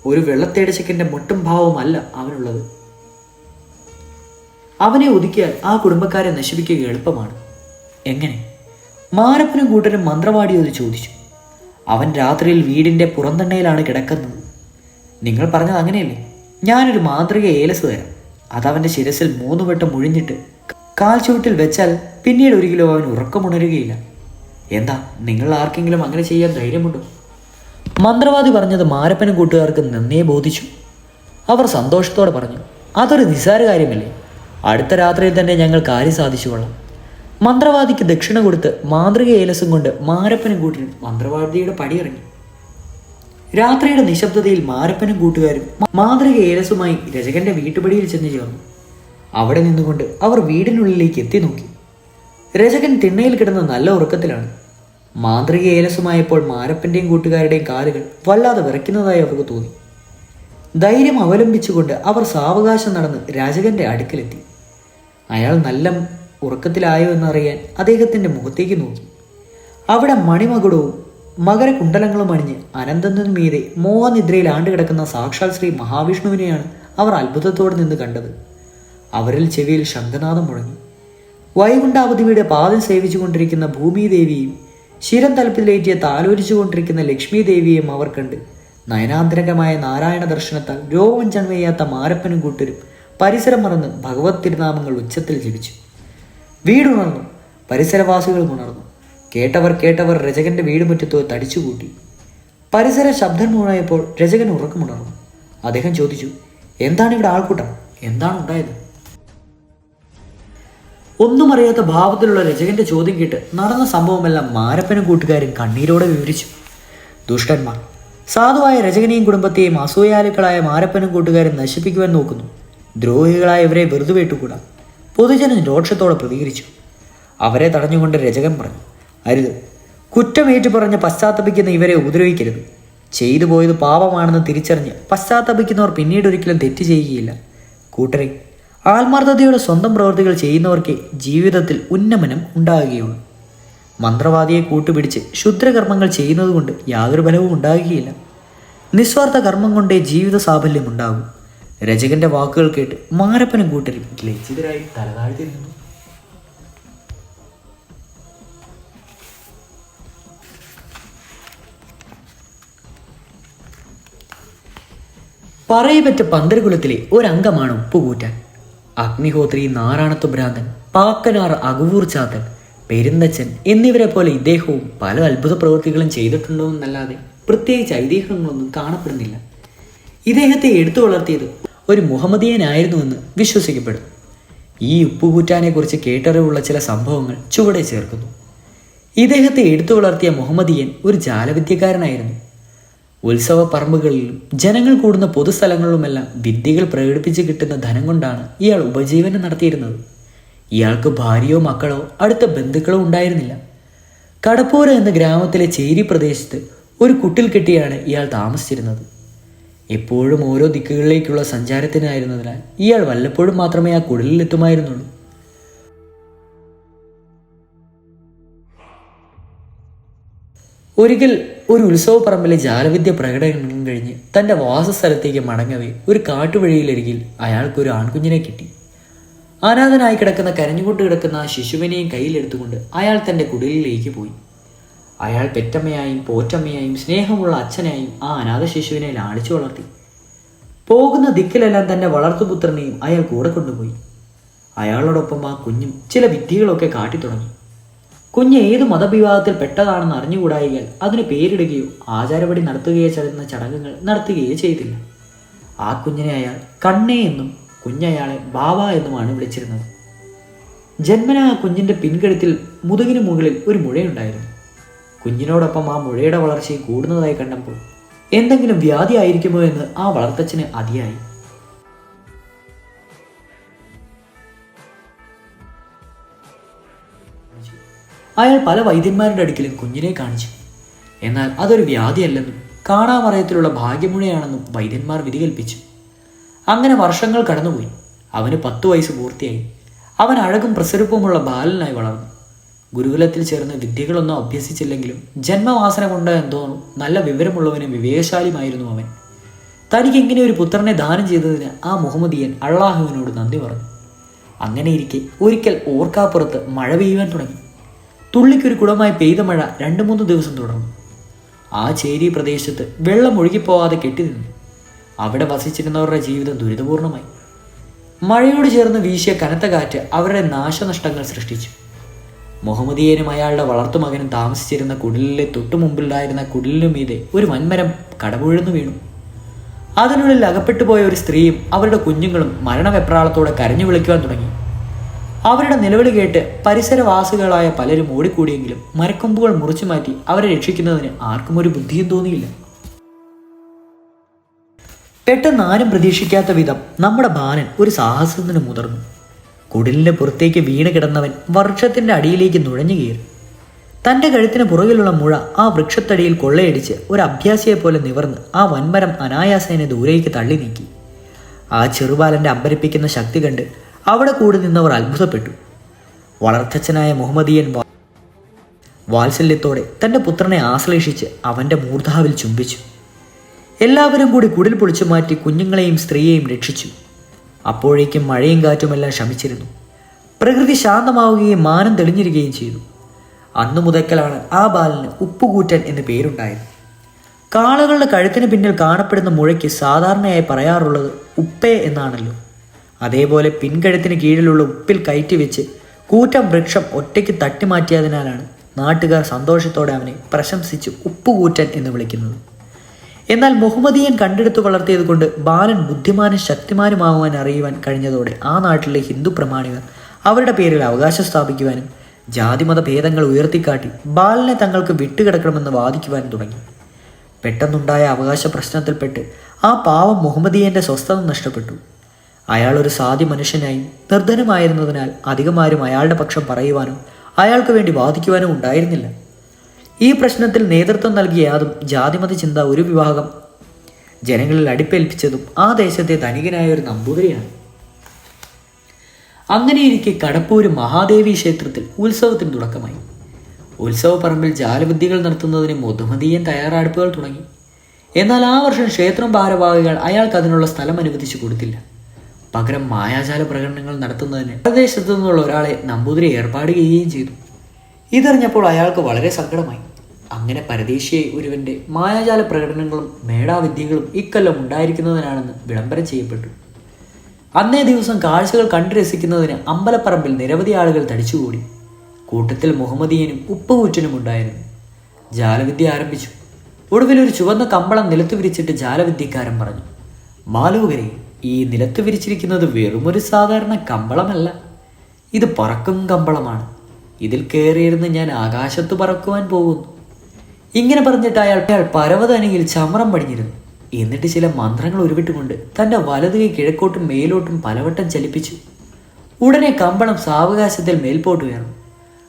ഒരു വെള്ളത്തേടച്ചക്കൻ്റെ മൊട്ടും ഭാവമല്ല അവനുള്ളത്. അവനെ ഒതുക്കിയാൽ ആ കുടുംബക്കാരെ നശിപ്പിക്കുക എളുപ്പമാണ്. എങ്ങനെ? മാരപ്പനും കൂട്ടരും മന്ത്രവാദിയോട് ചോദിച്ചു. അവൻ രാത്രിയിൽ വീടിൻ്റെ പുറന്തണ്ണയിലാണ് കിടക്കുന്നത്. നിങ്ങൾ പറഞ്ഞത് അങ്ങനെയല്ലേ? ഞാനൊരു മാന്ത്രിക ഏലസ് തരാം. അതവൻ്റെ ശിരസിൽ 3 വട്ടം മുഴിഞ്ഞിട്ട് കാൽ ചുവട്ടിൽ വെച്ചാൽ പിന്നീട് ഒരിക്കലും അവൻ ഉറക്കമുണരുകയില്ല. എന്താ, നിങ്ങൾ ആർക്കെങ്കിലും അങ്ങനെ ചെയ്യാൻ ധൈര്യമുണ്ടോ? മന്ത്രവാദി പറഞ്ഞത് മാരപ്പനും കൂട്ടുകാർക്ക് നന്നേ ബോധിച്ചു. അവർ സന്തോഷത്തോടെ പറഞ്ഞു, അതൊരു നിസ്സാര കാര്യമല്ലേ, അടുത്ത രാത്രിയിൽ തന്നെ ഞങ്ങൾ കാര്യം സാധിച്ചു കൊള്ളാം. മന്ത്രവാദിക്ക് ദക്ഷിണ കൊടുത്ത് മാന്ത്രിക ഏലസും കൊണ്ട് മാരപ്പനും കൂട്ടിനും മന്ത്രവാദിയുടെ പടിയിറങ്ങി. രാത്രിയുടെ നിശബ്ദതയിൽ മാരപ്പനും കൂട്ടുകാരും മാന്ത്രിക ഏലസുമായി രചകന്റെ വീട്ടുപടിയിൽ ചെന്ന് ചേർന്നു. അവിടെ നിന്നുകൊണ്ട് അവർ വീടിനുള്ളിലേക്ക് എത്തി നോക്കി. രചകൻ തിണ്ണയിൽ കിടന്ന് നല്ല ഉറക്കത്തിലാണ്. മാന്ത്രിക ഏലസുമായപ്പോൾ മാരപ്പന്റെയും കൂട്ടുകാരുടെയും കാലുകൾ വല്ലാതെ വിറയ്ക്കുന്നതായി അവർക്ക് തോന്നി. ധൈര്യം അവലംബിച്ചുകൊണ്ട് അവർ സാവകാശം നടന്ന് രാജകന്റെ അടുക്കലെത്തി. അയാൾ നല്ല ഉറക്കത്തിലായോ എന്നറിയാൻ അദ്ദേഹത്തിന്റെ മുഖത്തേക്ക് നോക്കി. അവിടെ മണിമകുടവും മകരകുണ്ടലങ്ങളും അണിഞ്ഞ് അനന്തത്തിനു മീതെ മോഹനിദ്രയിൽ ആണ്ടുകിടക്കുന്ന സാക്ഷാൽ ശ്രീ മഹാവിഷ്ണുവിനെയാണ് അവർ അത്ഭുതത്തോടെ നിന്ന് കണ്ടത്. അവരിൽ ചെവിയിൽ ശംഖനാദം മുഴങ്ങി. വൈകുണ്ഠാവതിയുടെ പാദം സേവിച്ചു കൊണ്ടിരിക്കുന്ന ഭൂമിദേവിയും ശിരം തലപ്പിലേറ്റിയ താലോലിച്ചു കൊണ്ടിരിക്കുന്ന ലക്ഷ്മി ദേവിയെയും അവർ കണ്ട് നയനാന്തരകമായ നാരായണ ദർശനത്താൽ രോമം ചൺവയ്യാത്ത മാരപ്പനും കൂട്ടരും പരിസരം മറന്ന് ഭഗവത് തിരുനാമങ്ങൾ ഉച്ചത്തിൽ ജപിച്ചു. വീടുണർന്നു, പരിസരവാസികൾ ഉണർന്നു. കേട്ടവർ രചകന്റെ വീടുമുറ്റത്ത് തടിച്ചുകൂട്ടി. പരിസര ശബ്ദം മുഴങ്ങിയപ്പോൾ രചകൻ ഉറക്കമുണർന്നു. അദ്ദേഹം ചോദിച്ചു, എന്താണ് ഇവിടെ ആൾക്കൂട്ടം, എന്താണ് ഉണ്ടായത്? ഒന്നും അറിയാത്ത ഭാവത്തിലുള്ള രചകന്റെ ചോദ്യം കേട്ട് നടന്ന സംഭവമെല്ലാം മാരപ്പനും കൂട്ടുകാരും കണ്ണീരോടെ വിവരിച്ചു. ദുഷ്ടന്മാർ സാധുവായ രചകനെയും കുടുംബത്തെയും അസൂയാലുക്കളായ മാരപ്പനും കൂട്ടുകാരും നശിപ്പിക്കുവാൻ നോക്കുന്നു. ദ്രോഹികളായ ഇവരെ വെറുതെ വിട്ടുകൂടാ. പൊതുജനൻ രോക്ഷത്തോടെ പ്രതികരിച്ചു. അവരെ തടഞ്ഞുകൊണ്ട് രചകൻ പറഞ്ഞു, അരുത്, കുറ്റമേറ്റു പറഞ്ഞ് പശ്ചാത്തപിക്കുന്ന ഇവരെ ഉപദ്രവിക്കരുത്. ചെയ്തു പോയത് പാപമാണെന്ന് തിരിച്ചറിഞ്ഞ് പശ്ചാത്തപിക്കുന്നവർ പിന്നീട് ഒരിക്കലും തെറ്റ് ചെയ്യുകയില്ല. കൂട്ടരെ, ആത്മാർത്ഥതയോടെ സ്വന്തം പ്രവൃത്തികൾ ചെയ്യുന്നവർക്ക് ജീവിതത്തിൽ ഉന്നമനം ഉണ്ടാകുകയുള്ളൂ. മന്ത്രവാദിയെ കൂട്ടുപിടിച്ച് ക്ഷുദ്രകർമ്മങ്ങൾ ചെയ്യുന്നത് കൊണ്ട് യാതൊരു ഫലവും ഉണ്ടാകുകയില്ല. നിസ്വാർത്ഥ കർമ്മം കൊണ്ടേ ജീവിത സാഫല്യം ഉണ്ടാകും. രചകന്റെ വാക്കുകൾ കേട്ട് മാരപ്പനും കൂട്ടരും ലജ്ജിതരായി തലതാഴ്ത്തി നിന്നു. പറയപറ്റ പന്തരകുലത്തിലെ ഒരംഗമാണ് ഉപ്പുകൂറ്റാൻ. അഗ്നിഹോത്രി, നാറാണത്തു ഭ്രാന്തൻ, പാക്കനാർ, അകുവൂർ ചാത്തൻ, പെരുന്തച്ചൻ എന്നിവരെ പോലെ ഇദ്ദേഹവും പല അത്ഭുത പ്രവൃത്തികളും ചെയ്തിട്ടുണ്ടോ എന്നല്ലാതെ പ്രത്യേകിച്ച് ഐതിഹ്യങ്ങളൊന്നും കാണപ്പെടുന്നില്ല. ഇദ്ദേഹത്തെ എടുത്തു വളർത്തിയത് ഒരു മുഹമ്മദിയനായിരുന്നുവെന്ന് വിശ്വസിക്കപ്പെടുന്നു. ഈ ഉപ്പുകൂറ്റാനെ കുറിച്ച് കേട്ടറിവുള്ള ചില സംഭവങ്ങൾ ചുവടെ ചേർക്കുന്നു. ഇദ്ദേഹത്തെ എടുത്തു വളർത്തിയ മുഹമ്മദിയൻ ഒരു ജാലവിദ്യക്കാരനായിരുന്നു. ഉത്സവ പറമ്പുകളിലും ജനങ്ങൾ കൂടുന്ന പൊതുസ്ഥലങ്ങളിലുമെല്ലാം വിദ്യകൾ പ്രകടിപ്പിച്ച് കിട്ടുന്ന ധനം കൊണ്ടാണ് ഇയാൾ ഉപജീവനം നടത്തിയിരുന്നത്. ഇയാൾക്ക് ഭാര്യയോ മക്കളോ അടുത്ത ബന്ധുക്കളോ ഉണ്ടായിരുന്നില്ല. കടപ്പൂര എന്ന ഗ്രാമത്തിലെ ചേരി പ്രദേശത്ത് ഒരു കുട്ടിൽ കെട്ടിയാണ് ഇയാൾ താമസിച്ചിരുന്നത്. എപ്പോഴും ഓരോ ദിക്കുകളിലേക്കുള്ള സഞ്ചാരത്തിനായിരുന്നതിനാൽ ഇയാൾ വല്ലപ്പോഴും മാത്രമേ ആ കുടിലെത്തുമായിരുന്നുള്ളൂ. ഒരിക്കൽ ഒരു ഉത്സവപ്പറമ്പിലെ ജാലവിദ്യ പ്രകടനം കഴിഞ്ഞ് തൻ്റെ വാസസ്ഥലത്തേക്ക് മടങ്ങവേ ഒരു കാട്ടുവഴിയിലരികിൽ അയാൾക്കൊരു ആൺകുഞ്ഞിനെ കിട്ടി. അനാഥനായി കിടക്കുന്ന കരഞ്ഞുകൊണ്ട് കിടക്കുന്ന ആ ശിശുവിനെയും കയ്യിലെടുത്തുകൊണ്ട് അയാൾ തൻ്റെ കുടിലിലേക്ക് പോയി. അയാൾ പെറ്റമ്മയായും പോറ്റമ്മയായും സ്നേഹമുള്ള അച്ഛനായും ആ അനാഥ ശിശുവിനെ ലാളിച്ചു വളർത്തി. പോകുന്ന ദിക്കിലെല്ലാം തൻ്റെ വളർത്തുപുത്രനെയും അയാൾ കൂടെ കൊണ്ടുപോയി. അയാളോടൊപ്പം ആ കുഞ്ഞും ചില വിദ്യകളൊക്കെ കാട്ടിത്തുടങ്ങി. കുഞ്ഞ് ഏതു മതവിഭാഗത്തിൽ പെട്ടതാണെന്ന് അറിഞ്ഞുകൂടായികയാൽ അതിന് പേരിടുകയോ ആചാരപടി നടത്തുകയോ ചെയ്യുന്ന ചടങ്ങുകൾ നടത്തുകയോ ചെയ്തില്ല. ആ കുഞ്ഞിനെ അയാൾ കണ്ണേ എന്നും കുഞ്ഞയാളെ ബാവ എന്നുമാണ് വിളിച്ചിരുന്നത്. ജന്മന ആ കുഞ്ഞിൻ്റെ പിൻകഴുത്തിൽ മുതുകിന് മുകളിൽ ഒരു മുഴയുണ്ടായിരുന്നു. കുഞ്ഞിനോടൊപ്പം ആ മുഴയുടെ വളർച്ചയും കൂടുന്നതായി കണ്ടപ്പോൾ എന്തെങ്കിലും വ്യാധി ആയിരിക്കുമോ എന്ന് ആ വളർത്തച്ഛന് അതിയായി. അയാൾ പല വൈദ്യന്മാരുടെ അടുക്കലും കുഞ്ഞിനെ കാണിച്ചു. എന്നാൽ അതൊരു വ്യാധിയല്ലെന്നും കാണാമറയത്തിലുള്ള ഭാഗ്യമുഴയാണെന്നും വൈദ്യന്മാർ വിധി കൽപ്പിച്ചു. അങ്ങനെ വർഷങ്ങൾ കടന്നുപോയി. അവന് 10 വയസ്സ് പൂർത്തിയായി. അവൻ അഴകും പ്രസരിപ്പുമുള്ള ബാലനായി വളർന്നു. ഗുരുകുലത്തിൽ ചേർന്ന് വിദ്യകളൊന്നും അഭ്യസിച്ചില്ലെങ്കിലും ജന്മവാസന കൊണ്ട് എന്തോ നല്ല വിവരമുള്ളവനും വിവേകശാലിയുമായിരുന്നു അവൻ. തനിക്ക് ഇങ്ങനെ ഒരു പുത്രനെ ദാനം ചെയ്തതിന് ആ മുഹമ്മദിയൻ അള്ളാഹുവിനോട് നന്ദി പറഞ്ഞു. അങ്ങനെയിരിക്കെ ഒരിക്കൽ ഓർക്കാപ്പുറത്ത് മഴ പെയ്യുവാൻ തുടങ്ങി. തുള്ളിക്കൊരു കുടമായി പെയ്ത മഴ 2-3 ദിവസം തുടർന്നു. ആ ചേരി പ്രദേശത്ത് വെള്ളം ഒഴുകിപ്പോവാതെ കെട്ടിനിന്നു. അവിടെ വസിച്ചിരുന്നവരുടെ ജീവിതം ദുരിതപൂർണമായി. മഴയോട് ചേർന്ന് വീശിയ കനത്ത കാറ്റ് അവരുടെ നാശനഷ്ടങ്ങൾ സൃഷ്ടിച്ചു. മുഹമ്മദിയനും അയാളുടെ വളർത്തുമകനും താമസിച്ചിരുന്ന കുടിലിലെ തൊട്ടുമുമ്പിലുണ്ടായിരുന്ന കുടിലിനു മീതെ ഒരു വൻമരം കടപുഴന്നു വീണു. അതിനുള്ളിൽ അകപ്പെട്ടുപോയ ഒരു സ്ത്രീയും അവരുടെ കുഞ്ഞുങ്ങളും മരണവെപ്രാളത്തോടെ കരഞ്ഞു വിളിക്കുവാൻ തുടങ്ങി. അവരുടെ നിലവിളി കേട്ട് പരിസരവാസികളായ പലരും ഓടിക്കൂടിയെങ്കിലും മരക്കൊമ്പുകൾ മുറിച്ചു മാറ്റി അവരെ രക്ഷിക്കുന്നതിന് ആർക്കും ഒരു ബുദ്ധിയും തോന്നിയില്ല. പെട്ടെന്ന് ആരും പ്രതീക്ഷിക്കാത്ത വിധം നമ്മുടെ ബാലൻ ഒരു സാഹസത്തിന് മുതിർന്നു. കുടിലിന്റെ പുറത്തേക്ക് വീണ് കിടന്നവൻ വൃക്ഷത്തിന്റെ അടിയിലേക്ക് നുഴഞ്ഞു കയറി. തൻ്റെ കഴുത്തിന് പുറകിലുള്ള മുഴ ആ വൃക്ഷത്തടിയിൽ കൊള്ളയടിച്ച് ഒരു അഭ്യാസിയെ പോലെ നിവർന്ന് ആ വൻമരം അനായാസേനെ ദൂരേക്ക് തള്ളി നീക്കി. ആ ചെറുബാലന്റെ അമ്പരിപ്പിക്കുന്ന ശക്തി കണ്ട് അവിടെ കൂടി നിന്നവർ അത്ഭുതപ്പെട്ടു. വളർത്തച്ഛനായ മുഹമ്മദിയൻ വാത്സല്യത്തോടെ തൻ്റെ പുത്രനെ ആശ്ലേഷിച്ച് അവൻ്റെ മൂർധാവിൽ ചുംബിച്ചു. എല്ലാവരും കൂടി കുടിൽ പൊളിച്ചു മാറ്റി കുഞ്ഞുങ്ങളെയും സ്ത്രീയെയും രക്ഷിച്ചു. അപ്പോഴേക്കും മഴയും കാറ്റുമെല്ലാം ശമിച്ചിരുന്നു. പ്രകൃതി ശാന്തമാവുകയും മാനം തെളിഞ്ഞിരിക്കുകയും ചെയ്തു. അന്നു മുതൽക്കലാണ് ആ ബാലന് ഉപ്പുകൂറ്റൻ എന്ന് പേരുണ്ടായത്. കാളകളുടെ കഴുത്തിന് പിന്നിൽ കാണപ്പെടുന്ന മുഴയ്ക്ക് സാധാരണയായി പറയാറുള്ളത് ഉപ്പേ എന്നാണല്ലോ. അതേപോലെ പിൻകഴുത്തിന് കീഴിലുള്ള ഉപ്പിൽ കയറ്റി വെച്ച് കൂറ്റം വൃക്ഷം ഒറ്റയ്ക്ക് തട്ടിമാറ്റിയതിനാലാണ് നാട്ടുകാർ സന്തോഷത്തോടെ അവനെ പ്രശംസിച്ച് ഉപ്പുകൂറ്റൻ എന്ന് വിളിക്കുന്നത്. എന്നാൽ മുഹമ്മദിയൻ കണ്ടെടുത്തു വളർത്തിയത് കൊണ്ട് ബാലൻ ബുദ്ധിമാനും ശക്തിമാനുമാവാൻ അറിയുവാൻ കഴിഞ്ഞതോടെ ആ നാട്ടിലെ ഹിന്ദു പ്രമാണികൾ അവരുടെ പേരിൽ അവകാശം സ്ഥാപിക്കുവാനും ജാതിമത ഭേദങ്ങൾ ഉയർത്തിക്കാട്ടി ബാലനെ തങ്ങൾക്ക് വിട്ടുകിടക്കണമെന്ന് വാദിക്കുവാനും തുടങ്ങി. പെട്ടെന്നുണ്ടായ അവകാശ പ്രശ്നത്തിൽപ്പെട്ട് ആ പാവം മുഹമ്മദിയൻ്റെ സ്വസ്ഥത നഷ്ടപ്പെട്ടു. അയാൾ ഒരു സാധി മനുഷ്യനായും നിർധനമായിരുന്നതിനാൽ അധികമാരും അയാളുടെ പക്ഷം പറയുവാനോ അയാൾക്ക് വേണ്ടി വാദിക്കുവാനോ ഉണ്ടായിരുന്നില്ല. ഈ പ്രശ്നത്തിൽ നേതൃത്വം നൽകിയ യാതും ജാതിമത ചിന്ത ഒരു വിഭാഗം ജനങ്ങളിൽ അടിപ്പേൽപ്പിച്ചതും ആ ദേശത്തെ ധനികനായ ഒരു നമ്പൂതിരിയാണ്. അങ്ങനെയിരിക്കെ കടപ്പൂര് മഹാദേവി ക്ഷേത്രത്തിൽ ഉത്സവത്തിന് തുടക്കമായി. ഉത്സവ പറമ്പിൽ ജാലവിദ്യകൾ നടത്തുന്നതിന് മുഹമ്മദിയൻ തയ്യാറെടുപ്പുകൾ തുടങ്ങി. എന്നാൽ ആ വർഷം ക്ഷേത്രം ഭാരവാഹികൾ അയാൾക്ക് അതിനുള്ള സ്ഥലം അനുവദിച്ചു കൊടുത്തില്ല. പകരം മായാജാല പ്രകടനങ്ങൾ നടത്തുന്നതിന് പ്രദേശത്തു നിന്നുള്ള ഒരാളെ നമ്പൂതിരി ഏർപ്പാട് ചെയ്യുകയും ചെയ്തു. ഇതറിഞ്ഞപ്പോൾ അയാൾക്ക് വളരെ സങ്കടമായി. അങ്ങനെ പരദേശിയായി ഒരുവന്റെ മായാജാല പ്രകടനങ്ങളും മേടാവിദ്യകളും ഇക്കൊല്ലം ഉണ്ടായിരിക്കുന്നതിനാണെന്ന് വിളംബരം ചെയ്യപ്പെട്ടു. അന്നേ ദിവസം കാഴ്ചകൾ കണ്ടു രസിക്കുന്നതിന് അമ്പലപ്പറമ്പിൽ നിരവധി ആളുകൾ തടിച്ചുകൂടി. കൂട്ടത്തിൽ മുഹമ്മദിയനും ഉപ്പുകൂറ്റനും ഉണ്ടായിരുന്നു. ജാലവിദ്യ ആരംഭിച്ചു. ഒടുവിൽ ഒരു ചുവന്ന കമ്പളം നിലത്ത് വിരിച്ചിട്ട് ജാലവിദ്യക്കാരൻ പറഞ്ഞു, മാലോകരെ, ഈ നിലത്ത് വിരിച്ചിരിക്കുന്നത് വെറുമൊരു സാധാരണ കമ്പളമല്ല, ഇത് പറക്കും കമ്പളമാണ്. ഇതിൽ കയറിയിരുന്ന് ഞാൻ ആകാശത്ത് പറക്കുവാൻ പോകുന്നു. ഇങ്ങനെ പറഞ്ഞിട്ട് അയാൾ പരവതനയിൽ ചമറം പടിഞ്ഞിരുന്നു. എന്നിട്ട് ചില മന്ത്രങ്ങൾ ഉരുവിട്ടുകൊണ്ട് തൻ്റെ വലതു കൈ കിഴക്കോട്ടും മേലോട്ടും പലവട്ടം ചലിപ്പിച്ചു. ഉടനെ കമ്പളം സാവകാശത്തിൽ മേൽപോട്ട് ഉയർന്നു.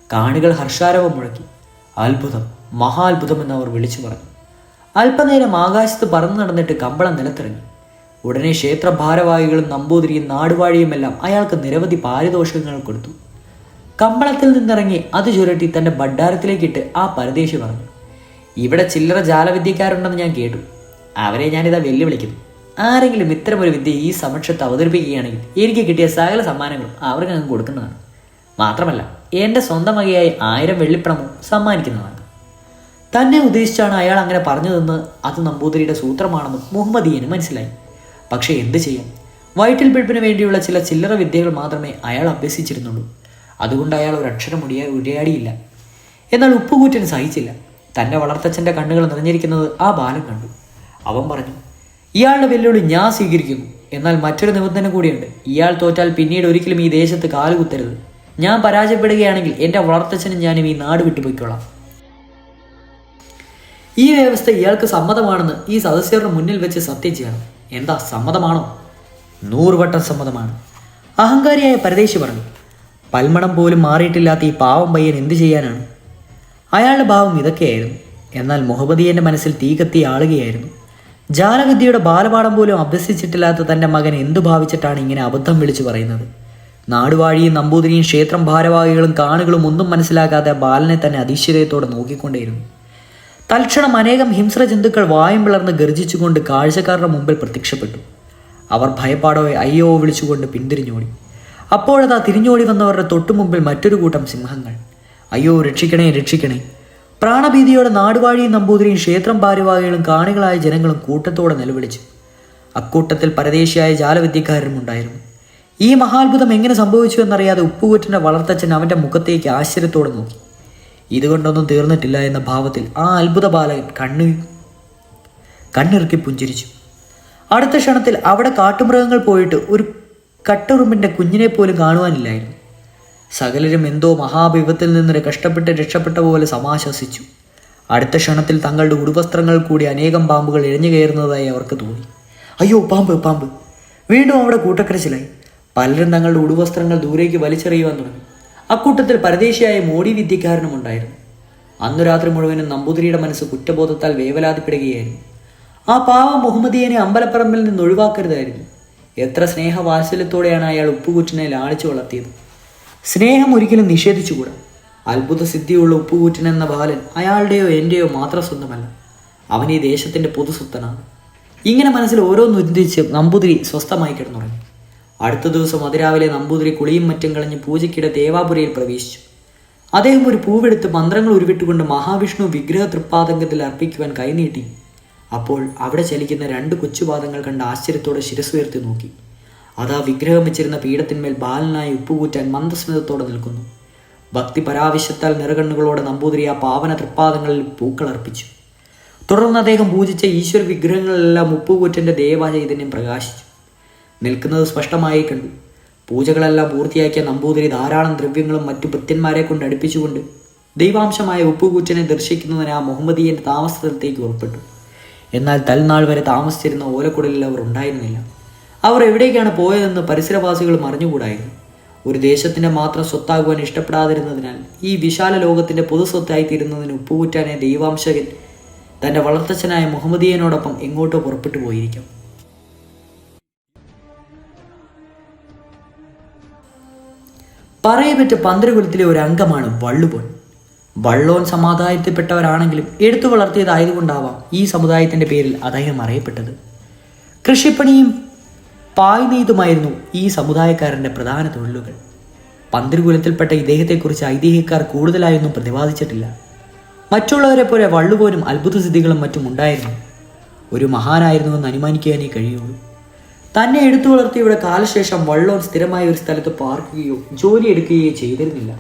കാണികൾ ഹർഷാരവം മുഴക്കി. അത്ഭുതം, മഹാത്ഭുതം എന്ന് അവർ വിളിച്ചു പറഞ്ഞു. അല്പനേരം ആകാശത്ത് പറന്നു നടന്നിട്ട് കമ്പളം നിലത്തിറങ്ങി. ഉടനെ ക്ഷേത്ര ഭാരവാഹികളും നമ്പൂതിരിയും നാടുവാഴിയുമെല്ലാം അയാൾക്ക് നിരവധി പാരിതോഷികങ്ങൾ കൊടുത്തു. കമ്പളത്തിൽ നിന്നിറങ്ങി അത് ചുരട്ടി തൻ്റെ ഭണ്ഡാരത്തിലേക്കിട്ട് ആ പരദേശി പറഞ്ഞു, ഇവിടെ ചില്ലറ ജാലവിദ്യക്കാരുണ്ടെന്ന് ഞാൻ കേട്ടു. അവരെ ഞാനിതാ വെല്ലുവിളിക്കുന്നു. ആരെങ്കിലും ഇത്തരമൊരു വിദ്യ ഈ സമക്ഷത്ത് അവതരിപ്പിക്കുകയാണെങ്കിൽ എനിക്ക് കിട്ടിയ സകല സമ്മാനങ്ങളും അവർക്ക് അങ്ങ് കൊടുക്കുന്നതാണ്. മാത്രമല്ല എൻ്റെ സ്വന്തം വകയായി 1000 വെള്ളിപ്പണമോ സമ്മാനിക്കുന്നതാണ്. തന്നെ ഉദ്ദേശിച്ചാണ് അയാൾ അങ്ങനെ പറഞ്ഞതെന്ന് അത് നമ്പൂതിരിയുടെ സൂത്രമാണെന്നും മുഹമ്മദിയന് മനസ്സിലായി. പക്ഷേ എന്ത് ചെയ്യാം, വയറ്റിൽ പിടിപ്പിന് വേണ്ടിയുള്ള ചില ചില്ലറ വിദ്യകൾ മാത്രമേ അയാൾ അഭ്യസിച്ചിരുന്നുള്ളൂ. അതുകൊണ്ട് അയാൾ ഒരക്ഷരം ഉരിയാടിയില്ല. എന്നാൽ ഉപ്പുകൂറ്റന് സഹിച്ചില്ല. തൻ്റെ വളർത്തച്ഛൻ്റെ കണ്ണുകൾ നിറഞ്ഞിരിക്കുന്നത് ആ ബാലൻ കണ്ടു. അവൻ പറഞ്ഞു, ഇയാളുടെ വെല്ലുവിളി ഞാൻ സ്വീകരിക്കുന്നു. എന്നാൽ മറ്റൊരു നിബന്ധന കൂടിയുണ്ട്. ഇയാൾ തോറ്റാൽ പിന്നീട് ഒരിക്കലും ഈ ദേശത്ത് കാലുകുത്തരുത്. ഞാൻ പരാജയപ്പെടുകയാണെങ്കിൽ എൻ്റെ വളർത്തച്ഛനും ഞാനും ഈ നാട് വിട്ടുപോയിക്കൊള്ളാം. ഈ വ്യവസ്ഥ ഇയാൾക്ക് സമ്മതമാണെന്ന് ഈ സദസ്യരുടെ മുന്നിൽ വെച്ച് സത്യം ചെയ്യണം. എന്താ, സമ്മതമാണോ? 100 വട്ടം സമ്മതമാണ്. അഹങ്കാരിയായ പരദേശി പറഞ്ഞു. പൽമണം പോലും മാറിയിട്ടില്ലാത്ത ഈ പാവം പയ്യൻ എന്തു ചെയ്യാനാണ്? അയാളുടെ ഭാവം ഇതൊക്കെയായിരുന്നു. എന്നാൽ മുഹമ്മദിയൻ്റെ മനസ്സിൽ തീ കത്തി ആളുകയായിരുന്നു. ജാലവിദ്യയുടെ ബാലപാഠം പോലും അഭ്യസിച്ചിട്ടില്ലാത്ത തൻ്റെ മകൻ എന്തു ഭാവിച്ചിട്ടാണ് ഇങ്ങനെ അബദ്ധം വിളിച്ചു പറയുന്നത്? നാടുവാഴിയും നമ്പൂതിരിയും ക്ഷേത്രം ഭാരവാഹികളും കാണികളും ഒന്നും മനസ്സിലാക്കാതെ ബാലനെ തന്നെ അതിശയത്തോടെ നോക്കിക്കൊണ്ടേയിരുന്നു. തൽക്ഷണം അനേകം ഹിംസ്ര ജന്തുക്കൾ വായും പിളർന്ന് ഗർജിച്ചുകൊണ്ട് കാഴ്ചക്കാരുടെ മുമ്പിൽ പ്രത്യക്ഷപ്പെട്ടു. അവർ ഭയപ്പാടോയെ അയ്യോ വിളിച്ചുകൊണ്ട് പിന്തിരിഞ്ഞോടി. അപ്പോഴതാ തിരിഞ്ഞോടി വന്നവരുടെ തൊട്ടുമുമ്പിൽ മറ്റൊരു കൂട്ടം സിംഹങ്ങൾ. അയ്യോ, രക്ഷിക്കണേ, രക്ഷിക്കണേ! പ്രാണഭീതിയോടെ നാടുവാഴിയും നമ്പൂതിരിയും ക്ഷേത്രം ഭാരവാഹികളും കാണികളായ ജനങ്ങളും കൂട്ടത്തോടെ നിലവിളിച്ചു. അക്കൂട്ടത്തിൽ പരദേശിയായ ജാലവിദ്യക്കാരനും ഉണ്ടായിരുന്നു. ഈ മഹാത്ഭുതം എങ്ങനെ സംഭവിച്ചു എന്നറിയാതെ ഉപ്പുകൂറ്റൻ്റെ വളർത്തച്ഛൻ അവൻ്റെ മുഖത്തേക്ക് ആശ്ചര്യത്തോടെ നോക്കി. ഇതുകൊണ്ടൊന്നും തീർന്നിട്ടില്ല എന്ന ഭാവത്തിൽ ആ അത്ഭുത ബാലകൻ കണ്ണിറുക്കി പുഞ്ചിരിച്ചു. അടുത്ത ക്ഷണത്തിൽ അവിടെ കാട്ടുമൃഗങ്ങൾ പോയിട്ട് ഒരു കട്ടുറുമ്പിൻ്റെ കുഞ്ഞിനെ പോലും കാണുവാനില്ലായിരുന്നു. സകലരും എന്തോ മഹാവിപത്തിൽ നിന്ന് കഷ്ടപ്പെട്ട് രക്ഷപ്പെട്ട പോലെ സമാശ്വസിച്ചു. അടുത്ത ക്ഷണത്തിൽ തങ്ങളുടെ ഉടുവസ്ത്രങ്ങൾ കൂടി അനേകം പാമ്പുകൾ ഇഴഞ്ഞു കയറുന്നതായി അവർക്ക് തോന്നി. അയ്യോ, പാമ്പ് പാമ്പ്! വീണ്ടും അവിടെ കൂട്ടക്കരച്ചിലായി. പലരും തങ്ങളുടെ ഉടുവസ്ത്രങ്ങൾ ദൂരേക്ക് വലിച്ചെറിയുവാൻ തുടങ്ങി. അക്കൂട്ടത്തിൽ പരദേശിയായ മോടി വിദ്യക്കാരനും ഉണ്ടായിരുന്നു. അന്നു രാത്രി മുഴുവനും നമ്പൂതിരിയുടെ മനസ്സ് കുറ്റബോധത്താൽ വേവലാതിപ്പെടുകയായിരുന്നു. ആ പാവം മുഹമ്മദിയനെ അമ്പലപ്പറമ്പിൽ നിന്ന് ഒഴിവാക്കരുതായിരുന്നു. എത്ര സ്നേഹവാത്സല്യത്തോടെയാണ് അയാൾ ഉപ്പുകൂറ്റിനെ ലാളിച്ചു വളർത്തിയത്. സ്നേഹം ഒരിക്കലും നിഷേധിച്ചുകൂടാ. അത്ഭുത സിദ്ധിയുള്ള ഉപ്പുകൂറ്റൻ എന്ന ബാലൻ അയാളുടെയോ എൻ്റെയോ മാത്രം സ്വന്തമല്ല, അവൻ ഈ ദേശത്തിൻ്റെ പൊതുസ്വത്തനാണ്. ഇങ്ങനെ മനസ്സിൽ ഓരോന്നുദ്ദേശിച്ച് നമ്പൂതിരി സ്വസ്ഥമായി കിടന്നുറങ്ങി. അടുത്ത ദിവസം അതിരാവിലെ നമ്പൂതിരി കുളിയും മറ്റും കളഞ്ഞ് പൂജയ്ക്കിടെ ദേവാപുരയിൽ പ്രവേശിച്ചു. അദ്ദേഹം ഒരു പൂവെടുത്ത് മന്ത്രങ്ങൾ ഉരുവിട്ടുകൊണ്ട് മഹാവിഷ്ണു വിഗ്രഹ തൃപ്പാദങ്കത്തിൽ അർപ്പിക്കുവാൻ കൈനീട്ടി. അപ്പോൾ അവിടെ ചലിക്കുന്ന 2 കൊച്ചുപാദങ്ങൾ കണ്ട് ആശ്ചര്യത്തോടെ ശിരസ്സുയർത്തി നോക്കി. അതാ വിഗ്രഹം വെച്ചിരുന്ന പീഠത്തിന്മേൽ ബാലനായി ഉപ്പുകൂറ്റാൻ മന്ദസ്മിതത്തോടെ നിൽക്കുന്നു. ഭക്തി പരാവശ്യത്താൽ നിറകണ്ണുകളോടെ നമ്പൂതിരി ആ പാവന തൃപ്പാദങ്ങളിൽ പൂക്കൾ അർപ്പിച്ചു. തുടർന്ന് അദ്ദേഹം പൂജിച്ച ഈശ്വര വിഗ്രഹങ്ങളിലെല്ലാം ഉപ്പുകൂറ്റൻ്റെ ദേവചൈതന്യം പ്രകാശിച്ചു നിൽക്കുന്നത് സ്പഷ്ടമായി കണ്ടു. പൂജകളെല്ലാം പൂർത്തിയാക്കിയ നമ്പൂതിരി ധാരാളം ദ്രവ്യങ്ങളും മറ്റു ഭൃത്യന്മാരെ കൊണ്ട് അടുപ്പിച്ചുകൊണ്ട് ദൈവാംശമായ ഉപ്പുകൂറ്റനെ ദർശിക്കുന്നതിന് ആ മുഹമ്മദീയൻ്റെ താമസസ്ഥലത്തേക്ക് ഉറപ്പെട്ടു. എന്നാൽ തൽനാൾ വരെ താമസിച്ചിരുന്ന ഓലക്കുടലിൽ അവർ ഉണ്ടായിരുന്നില്ല. അവർ എവിടേക്കാണ് പോയതെന്ന് പരിസരവാസികളും അറിഞ്ഞുകൂടായിരുന്നു. ഒരു ദേശത്തിൻ്റെ മാത്രം സ്വത്താകുവാൻ ഇഷ്ടപ്പെടാതിരുന്നതിനാൽ ഈ വിശാല ലോകത്തിൻ്റെ പൊതുസ്വത്തായിത്തീരുന്നതിന് ഉപ്പുകൂറ്റാനെ ദൈവാംശകൻ തൻ്റെ വളർത്തച്ഛനായ മുഹമ്മദീയനോടൊപ്പം എങ്ങോട്ടോ പുറപ്പെട്ടു പോയിരിക്കും. പറയപ്പെട്ട പന്തരകുലത്തിലെ ഒരു അംഗമാണ് വള്ളുപോൻ. വള്ളോൻ സമുദായത്തിൽപ്പെട്ടവരാണെങ്കിലും എടുത്തു വളർത്തിയതായതുകൊണ്ടാവാം ഈ സമുദായത്തിൻ്റെ പേരിൽ അദ്ദേഹം അറിയപ്പെട്ടത്. കൃഷിപ്പണിയും പായ് നെയ്തുമായിരുന്നു ഈ സമുദായക്കാരൻ്റെ പ്രധാന തൊഴിലുകൾ. പന്തരകുലത്തിൽപ്പെട്ട ഇദ്ദേഹത്തെക്കുറിച്ച് ഐതിഹ്യക്കാർ കൂടുതലായൊന്നും പ്രതിപാദിച്ചിട്ടില്ല. മറ്റുള്ളവരെ പോലെ വള്ളുപോനും അത്ഭുതസിദ്ധികളും മറ്റും ഉണ്ടായിരുന്നു. ഒരു മഹാനായിരുന്നുവെന്ന് അനുമാനിക്കാനേ കഴിയുള്ളൂ. തന്നെ എടുത്തു വളർത്തിയവിടെ കാലശേഷം വള്ളോൻ സ്ഥിരമായ ഒരു സ്ഥലത്ത് പാർക്കുകയോ ജോലി എടുക്കുകയോ ചെയ്തിരുന്നില്ല.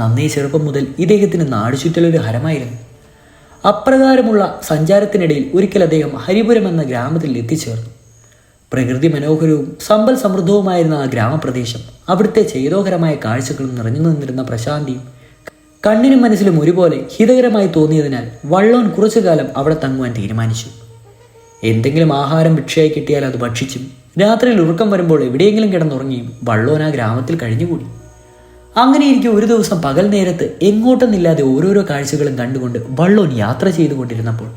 നന്നേ ചെറുപ്പം മുതൽ ഇദ്ദേഹത്തിന് നാടുചുറ്റലൊരു ഹരമായിരുന്നു. അപ്രകാരമുള്ള സഞ്ചാരത്തിനിടയിൽ ഒരിക്കൽ അദ്ദേഹം ഹരിപുരം എന്ന ഗ്രാമത്തിൽ എത്തിച്ചേർന്നു. പ്രകൃതി മനോഹരവും സമ്പൽ സമൃദ്ധവുമായിരുന്ന ആ ഗ്രാമപ്രദേശം അവിടുത്തെ ചേതോഹരമായ കാഴ്ചകളും നിറഞ്ഞു നിന്നിരുന്ന പ്രശാന്തിയും കണ്ണിനും മനസ്സിലും ഒരുപോലെ ഹിതകരമായി തോന്നിയതിനാൽ വള്ളോൻ കുറച്ചു കാലം അവിടെ തങ്ങുവാൻ തീരുമാനിച്ചു. എന്തെങ്കിലും ആഹാരം ഭിക്ഷയായി കിട്ടിയാൽ അത് ഭക്ഷിച്ചും രാത്രിയിൽ ഉറക്കം വരുമ്പോൾ എവിടെയെങ്കിലും കിടന്നുറങ്ങിയും വള്ളോൻ ആ ഗ്രാമത്തിൽ കഴിഞ്ഞുകൂടി. അങ്ങനെയിരിക്കും ഒരു ദിവസം പകൽ നേരത്ത് എങ്ങോട്ടെന്നില്ലാതെ ഓരോരോ കാഴ്ചകളും കണ്ടുകൊണ്ട് വള്ളോൻ യാത്ര ചെയ്തുകൊണ്ടിരുന്നപ്പോൾ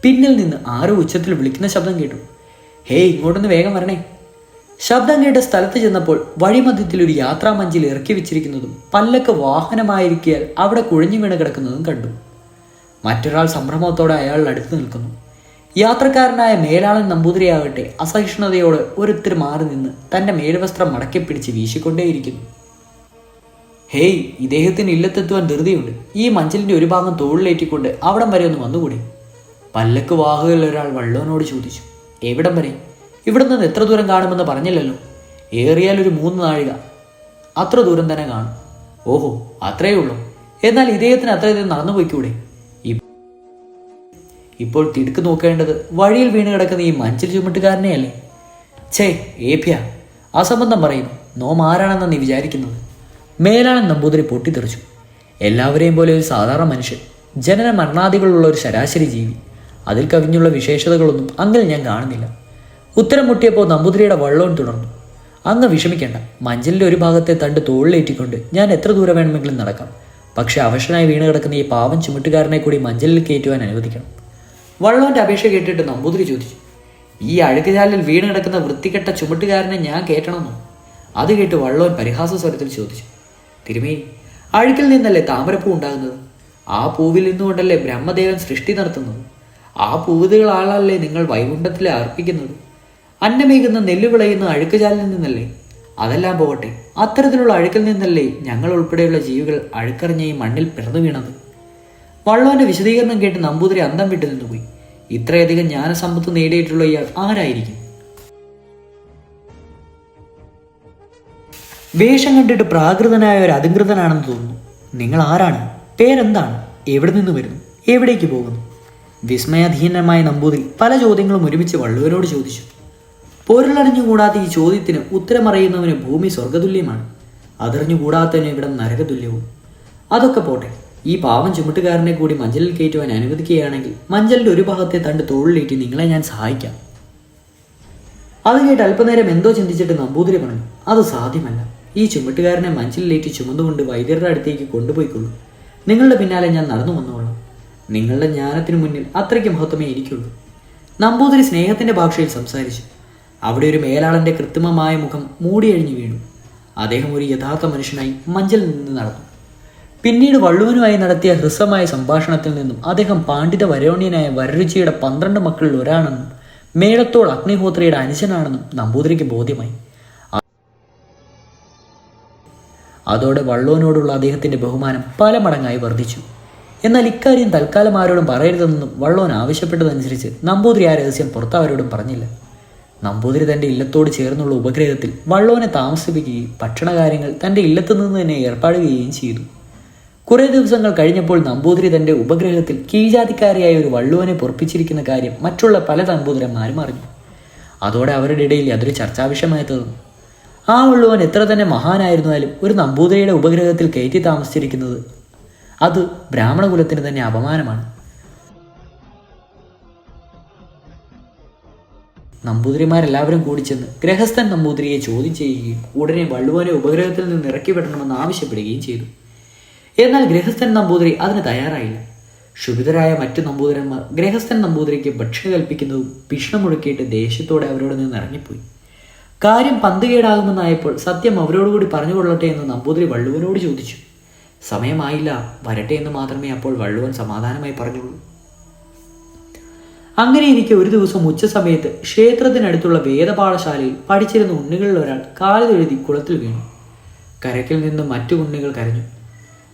പിന്നിൽ നിന്ന് ആരോ ഉച്ചത്തിൽ വിളിക്കുന്ന ശബ്ദം കേട്ടു. ഹേയ്, ഇങ്ങോട്ടൊന്ന് വേഗം വരണേ. ശബ്ദം കേട്ട സ്ഥലത്ത് ചെന്നപ്പോൾ വഴിമധ്യത്തിൽ ഒരു യാത്രാമഞ്ചിൽ ഇറക്കി വെച്ചിരിക്കുന്നതും പല്ലക്ക് വാഹനമായിരിക്കാൽ അവിടെ കുഴഞ്ഞു വീണ് കിടക്കുന്നതും കണ്ടു. മറ്റൊരാൾ സംഭ്രമത്തോടെ അയാളുടെ അടുത്ത് നിൽക്കുന്നു. യാത്രക്കാരനായ മേലാളൻ നമ്പൂതിരിയാകട്ടെ അസഹിഷ്ണുതയോടെ ഒരിത്തിരി മാറി നിന്ന് തൻ്റെ മേൽവസ്ത്രം മടക്കി പിടിച്ച് വീശിക്കൊണ്ടേയിരിക്കുന്നു. ഹേയ്, ഇദ്ദേഹത്തിന് ഇല്ലത്തെത്തുവാൻ ധൃതിയുണ്ട്. ഈ മഞ്ചലിൻ്റെ ഒരു ഭാഗം തോളിലേറ്റിക്കൊണ്ട് അവിടം വരെ ഒന്ന് വന്നുകൂടി? പല്ലക്ക് വാഹകയിൽ ഒരാൾ വള്ളോനോട് ചോദിച്ചു. എവിടം വരെ? ഇവിടെ നിന്ന് എത്ര ദൂരം കാണുമെന്ന് പറഞ്ഞില്ലല്ലോ. ഏറിയാൽ ഒരു 3 നാഴിക, അത്ര ദൂരം തന്നെ കാണും. ഓഹോ, അത്രയേ ഉള്ളൂ. എന്നാൽ ഇദ്ദേഹത്തിന് അത്രയധികം നടന്നു പോയിക്കൂടെ? ഇപ്പോൾ തിടുക്ക് നോക്കേണ്ടത് വഴിയിൽ വീണ് കിടക്കുന്ന ഈ മഞ്ചൽ ചുമട്ടുകാരനെയല്ലേ? ഛേ ഏപ്യ, അസംബന്ധം പറയുന്നു. നോം ആരാണെന്ന് നീ വിചാരിക്കുന്നത്? മേലാളൻ നമ്പൂതിരി പൊട്ടിത്തെറിച്ചു. എല്ലാവരെയും പോലെ ഒരു സാധാരണ മനുഷ്യൻ, ജനന മരണാദികളുള്ള ഒരു ശരാശരി ജീവി. അതിൽ കവിഞ്ഞുള്ള വിശേഷതകളൊന്നും അങ്ങിൽ ഞാൻ കാണുന്നില്ല. ഉത്തരം മുട്ടിയപ്പോൾ നമ്പൂതിരിയുടെ വള്ളോൻ തുടർന്നു. അങ്ങ് വിഷമിക്കേണ്ട. മഞ്ചലിൻ്റെ ഒരു ഭാഗത്തെ തണ്ട് തോളിലേറ്റിക്കൊണ്ട് ഞാൻ എത്ര ദൂരം വേണമെങ്കിലും നടക്കാം. പക്ഷെ അവശനായി വീണ് കിടക്കുന്ന ഈ പാവം ചുമട്ടുകാരനെ കൂടി മഞ്ചലിൽ കയറ്റുവാൻ അനുവദിക്കണം. വള്ളോൻ്റെ അപേക്ഷ കേട്ടിട്ട് നമ്പൂതിരി ചോദിച്ചു. ഈ അഴുക്കുചാലിൽ വീണ് കിടക്കുന്ന വൃത്തികെട്ട ചുമട്ടുകാരനെ ഞാൻ കയറ്റണമെന്നോ? അത് കേട്ട് വള്ളോൻ പരിഹാസ സ്വരത്തിൽ ചോദിച്ചു. തിരുമേനി, അഴുക്കിൽ നിന്നല്ലേ താമരപ്പൂ ഉണ്ടാകുന്നത്? ആ പൂവിൽ നിന്നുകൊണ്ടല്ലേ ബ്രഹ്മദേവൻ സൃഷ്ടി നടത്തുന്നത്? ആ പൂവുകളാളല്ലേ നിങ്ങൾ വൈകുണ്ഠത്തിലെ അർപ്പിക്കുന്നത്? അന്നമേകുന്ന നെല്ല് വിളയുന്ന അഴുക്കുചാലിൽ നിന്നല്ലേ? അതെല്ലാം പോകട്ടെ, അത്തരത്തിലുള്ള അഴുക്കിൽ നിന്നല്ലേ ഞങ്ങൾ ഉൾപ്പെടെയുള്ള ജീവികൾ അഴുക്കറിഞ്ഞ ഈ മണ്ണിൽ പിറന്നു വീണത്? വള്ളോന്റെ വിശദീകരണം കേട്ട് നമ്പൂതിരി അന്തം വിട്ടു നിന്നുപോയി. ഇത്രയധികം ജ്ഞാനസമ്പത്ത് നേടിയിട്ടുള്ള ഇയാൾ ആരായിരിക്കും? വേഷം കണ്ടിട്ട് പ്രാകൃതനായ ഒരു അധികൃതനാണെന്ന് തോന്നുന്നു. നിങ്ങൾ ആരാണ്? പേരെന്താണ്? എവിടെ നിന്ന് വരുന്നു? എവിടേക്ക് പോകുന്നു? വിസ്മയാധീനമായ നമ്പൂതിരി പല ചോദ്യങ്ങളും ഒരുമിച്ച് വള്ളുവനോട് ചോദിച്ചു. പൊരുളറിഞ്ഞുകൂടാത്ത ഈ ചോദ്യത്തിന് ഉത്തരമറിയുന്നവന് ഭൂമി സ്വർഗതുല്യമാണ്, അതറിഞ്ഞുകൂടാത്തവന് ഇവിടെ നരകതുല്യവും. അതൊക്കെ പോട്ടെ, ഈ പാവം ചുമട്ടുകാരനെ കൂടി മഞ്ചലിൽ കയറ്റുവാൻ അനുവദിക്കുകയാണെങ്കിൽ മഞ്ചലിന്റെ ഒരു ഭാഗത്തെ തണ്ട് തോളിലേറ്റി നിങ്ങളെ ഞാൻ സഹായിക്കാം. അത് കേട്ട് അല്പനേരം എന്തോ ചിന്തിച്ചിട്ട് നമ്പൂതിരി പറഞ്ഞു, അത് സാധ്യമല്ല. ഈ ചുമട്ടുകാരനെ മഞ്ചലിലേറ്റി ചുമന്നുകൊണ്ട് വൈദ്യരുടെ അടുത്തേക്ക് കൊണ്ടുപോയിക്കൊള്ളൂ. നിങ്ങളുടെ പിന്നാലെ ഞാൻ നടന്നു വന്നോളാം. നിങ്ങളുടെ ജ്ഞാനത്തിനു മുന്നിൽ അത്രയ്ക്ക് മഹത്വമേ ഇരിക്കുള്ളൂ. നമ്പൂതിരി സ്നേഹത്തിന്റെ ഭാഷയിൽ സംസാരിച്ചു. അവിടെ ഒരു മേലാളന്റെ കൃത്രിമമായ മുഖം മൂടിയഴിഞ്ഞു വീണു. അദ്ദേഹം ഒരു യഥാർത്ഥ മനുഷ്യനായി മഞ്ചലിൽ നിന്ന് നടന്നു. പിന്നീട് വള്ളുവനുമായി നടത്തിയ ഹ്രസ്വമായ സംഭാഷണത്തിൽ നിന്നും അദ്ദേഹം പാണ്ഡിത വരോണ്യനായ വരരുചിയുടെ 12 മക്കളിൽ ഒരാണെന്നും മേളത്തോൾ അഗ്നിഹോത്രിയുടെ അനുജനാണെന്നും നമ്പൂതിരിക്ക് ബോധ്യമായി. അതോടെ വള്ളുവനോടുള്ള അദ്ദേഹത്തിന്റെ ബഹുമാനം പല മടങ്ങായി വർദ്ധിച്ചു. എന്നാൽ ഇക്കാര്യം തൽക്കാലം ആരോടും പറയരുതെന്നും വള്ളുവൻ ആവശ്യപ്പെട്ടതനുസരിച്ച് നമ്പൂതിരി ആ രഹസ്യം പുറത്താരോടും പറഞ്ഞില്ല. നമ്പൂതിരി തന്റെ ഇല്ലത്തോട് ചേർന്നുള്ള ഉപഗ്രഹത്തിൽ വള്ളുവനെ താമസിപ്പിക്കുകയും ഭക്ഷണകാര്യങ്ങൾ തന്റെ ഇല്ലത്തു നിന്ന് തന്നെ ഏർപ്പാടുകയും ചെയ്തു. കുറേ ദിവസങ്ങൾ കഴിഞ്ഞപ്പോൾ നമ്പൂതിരി തന്റെ ഉപഗ്രഹത്തിൽ കീഴ്ജാതിക്കാരിയായ ഒരു വള്ളുവനെ പൊറപ്പിച്ചിരിക്കുന്ന കാര്യം മറ്റുള്ള പല നമ്പൂതിരന്മാരും അറിഞ്ഞു. അതോടെ അവരുടെ ഇടയിൽ യാതൊരു ചർച്ചാവിഷയമായി തീർന്നു. ആ വള്ളുവൻ എത്ര തന്നെ മഹാനായിരുന്നാലും ഒരു നമ്പൂതിരിയുടെ ഉപഗ്രഹത്തിൽ കയറ്റി താമസിച്ചിരിക്കുന്നത് അത് ബ്രാഹ്മണകുലത്തിന് തന്നെ അപമാനമാണ്. നമ്പൂതിരിമാരെല്ലാവരും കൂടി ചെന്ന് ഗ്രഹസ്ഥൻ നമ്പൂതിരിയെ ചോദ്യം ചെയ്യുകയും ഉടനെ വള്ളുവനെ ഉപഗ്രഹത്തിൽ നിന്ന് ഇറക്കി വിടണമെന്ന് ആവശ്യപ്പെടുകയും ചെയ്തു. എന്നാൽ ഗൃഹസ്ഥൻ നമ്പൂതിരി അതിന് തയ്യാറായില്ല. ക്ഷുഭിതരായ മറ്റു നമ്പൂതിരന്മാർ ഗൃഹസ്ഥൻ നമ്പൂതിരിക്ക് ഭക്ഷണം കൽപ്പിക്കുന്നതും ഭീഷണം മുഴക്കിയിട്ട് ദേഷ്യത്തോടെ അവരോട് നിന്ന് ഇറങ്ങിപ്പോയി. കാര്യം പന്തുകേടാകുമെന്നായപ്പോൾ സത്യം അവരോടുകൂടി പറഞ്ഞുകൊള്ളട്ടെ എന്ന് നമ്പൂതിരി വള്ളുവനോട് ചോദിച്ചു. സമയമായില്ല, വരട്ടെ എന്ന് മാത്രമേ അപ്പോൾ വള്ളുവൻ സമാധാനമായി പറഞ്ഞുള്ളൂ. അങ്ങനെയിരിക്കെ ഒരു ദിവസം ഉച്ചസമയത്ത് ക്ഷേത്രത്തിനടുത്തുള്ള വേദപാഠശാലയിൽ പഠിച്ചിരുന്ന ഉണ്ണികളിൽ ഒരാൾ കാലിലെഴുതി കുളത്തിൽ വീണു. കരയ്ക്കിൽ നിന്ന് മറ്റു ഉണ്ണികൾ കരഞ്ഞു.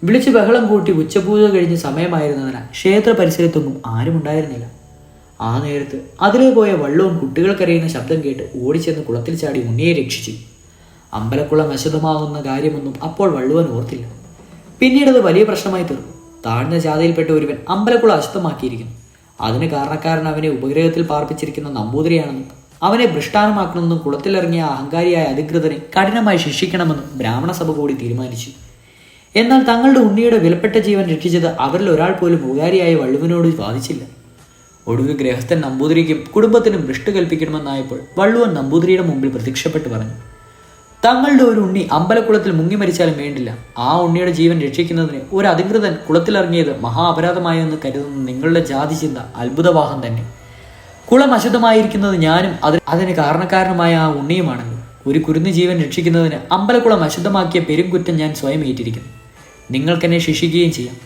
വിളിച്ച് ബഹളം കൂട്ടി ഉച്ചപൂജ കഴിഞ്ഞ് സമയമായിരുന്നതിനാൽ ക്ഷേത്ര പരിസരത്തൊന്നും ആരും ഉണ്ടായിരുന്നില്ല. ആ നേരത്ത് അതിലെ പോയ വള്ളവും കുട്ടികൾ കരയുന്ന ശബ്ദം കേട്ട് ഓടിച്ചെന്ന് കുളത്തിൽ ചാടി ഉണ്ണിയെ രക്ഷിച്ചു. അമ്പലക്കുളം അശുദ്ധമാകുന്ന കാര്യമൊന്നും അപ്പോൾ വള്ളുവൻ ഓർത്തില്ല. പിന്നീട് അത് വലിയ പ്രശ്നമായി തീർന്നു. താഴ്ന്ന ജാതിയിൽപ്പെട്ട ഒരുവൻ അമ്പലക്കുളം അശുദ്ധമാക്കിയിരിക്കുന്നു. അതിന് കാരണക്കാരൻ അവനെ ഉപഗ്രഹത്തിൽ പാർപ്പിച്ചിരിക്കുന്ന നമ്പൂതിരിയാണെന്നും അവനെ ഭ്രഷ്ടാനമാക്കണമെന്നും കുളത്തിലിറങ്ങിയ അഹങ്കാരിയായ അധികൃതനെ കഠിനമായി ശിക്ഷിക്കണമെന്നും ബ്രാഹ്മണ സഭ കൂടി തീരുമാനിച്ചു. എന്നാൽ തങ്ങളുടെ ഉണ്ണിയുടെ വിലപ്പെട്ട ജീവൻ രക്ഷിച്ചത് അവരിൽ ഒരാൾ പോലും ഊകാരിയായ വള്ളുവനോട് വാദിച്ചില്ല. ഒടുവിൽ ഗൃഹസ്ഥൻ നമ്പൂതിരിക്കും കുടുംബത്തിനും ഭ്രഷ്ട് കൽപ്പിക്കണമെന്നായപ്പോൾ വള്ളുവൻ നമ്പൂതിരിയുടെ മുമ്പിൽ പ്രത്യക്ഷപ്പെട്ട് പറഞ്ഞു, തങ്ങളുടെ ഒരു ഉണ്ണി അമ്പലക്കുളത്തിൽ മുങ്ങി മരിച്ചാലും വേണ്ടില്ല, ആ ഉണ്ണിയുടെ ജീവൻ രക്ഷിക്കുന്നതിന് ഒരു അധികൃതൻ കുളത്തിലിറങ്ങിയത് മഹാ അപരാധമായെന്ന് കരുതുന്ന നിങ്ങളുടെ ജാതി ചിന്ത അത്ഭുതവാഹം തന്നെ. കുളം അശുദ്ധമായിരിക്കുന്നത് ഞാനും അതിന് കാരണക്കാരനുമായ ആ ഉണ്ണിയുമാണല്ലോ. ഒരു കുരുന്ന് ജീവൻ രക്ഷിക്കുന്നതിന് അമ്പലക്കുളം അശുദ്ധമാക്കിയ പെരുംകുറ്റം ഞാൻ സ്വയം ഏറ്റിരിക്കുന്നു. നിങ്ങൾക്കെന്നെ ശിക്ഷിക്കുകയും ചെയ്യാം.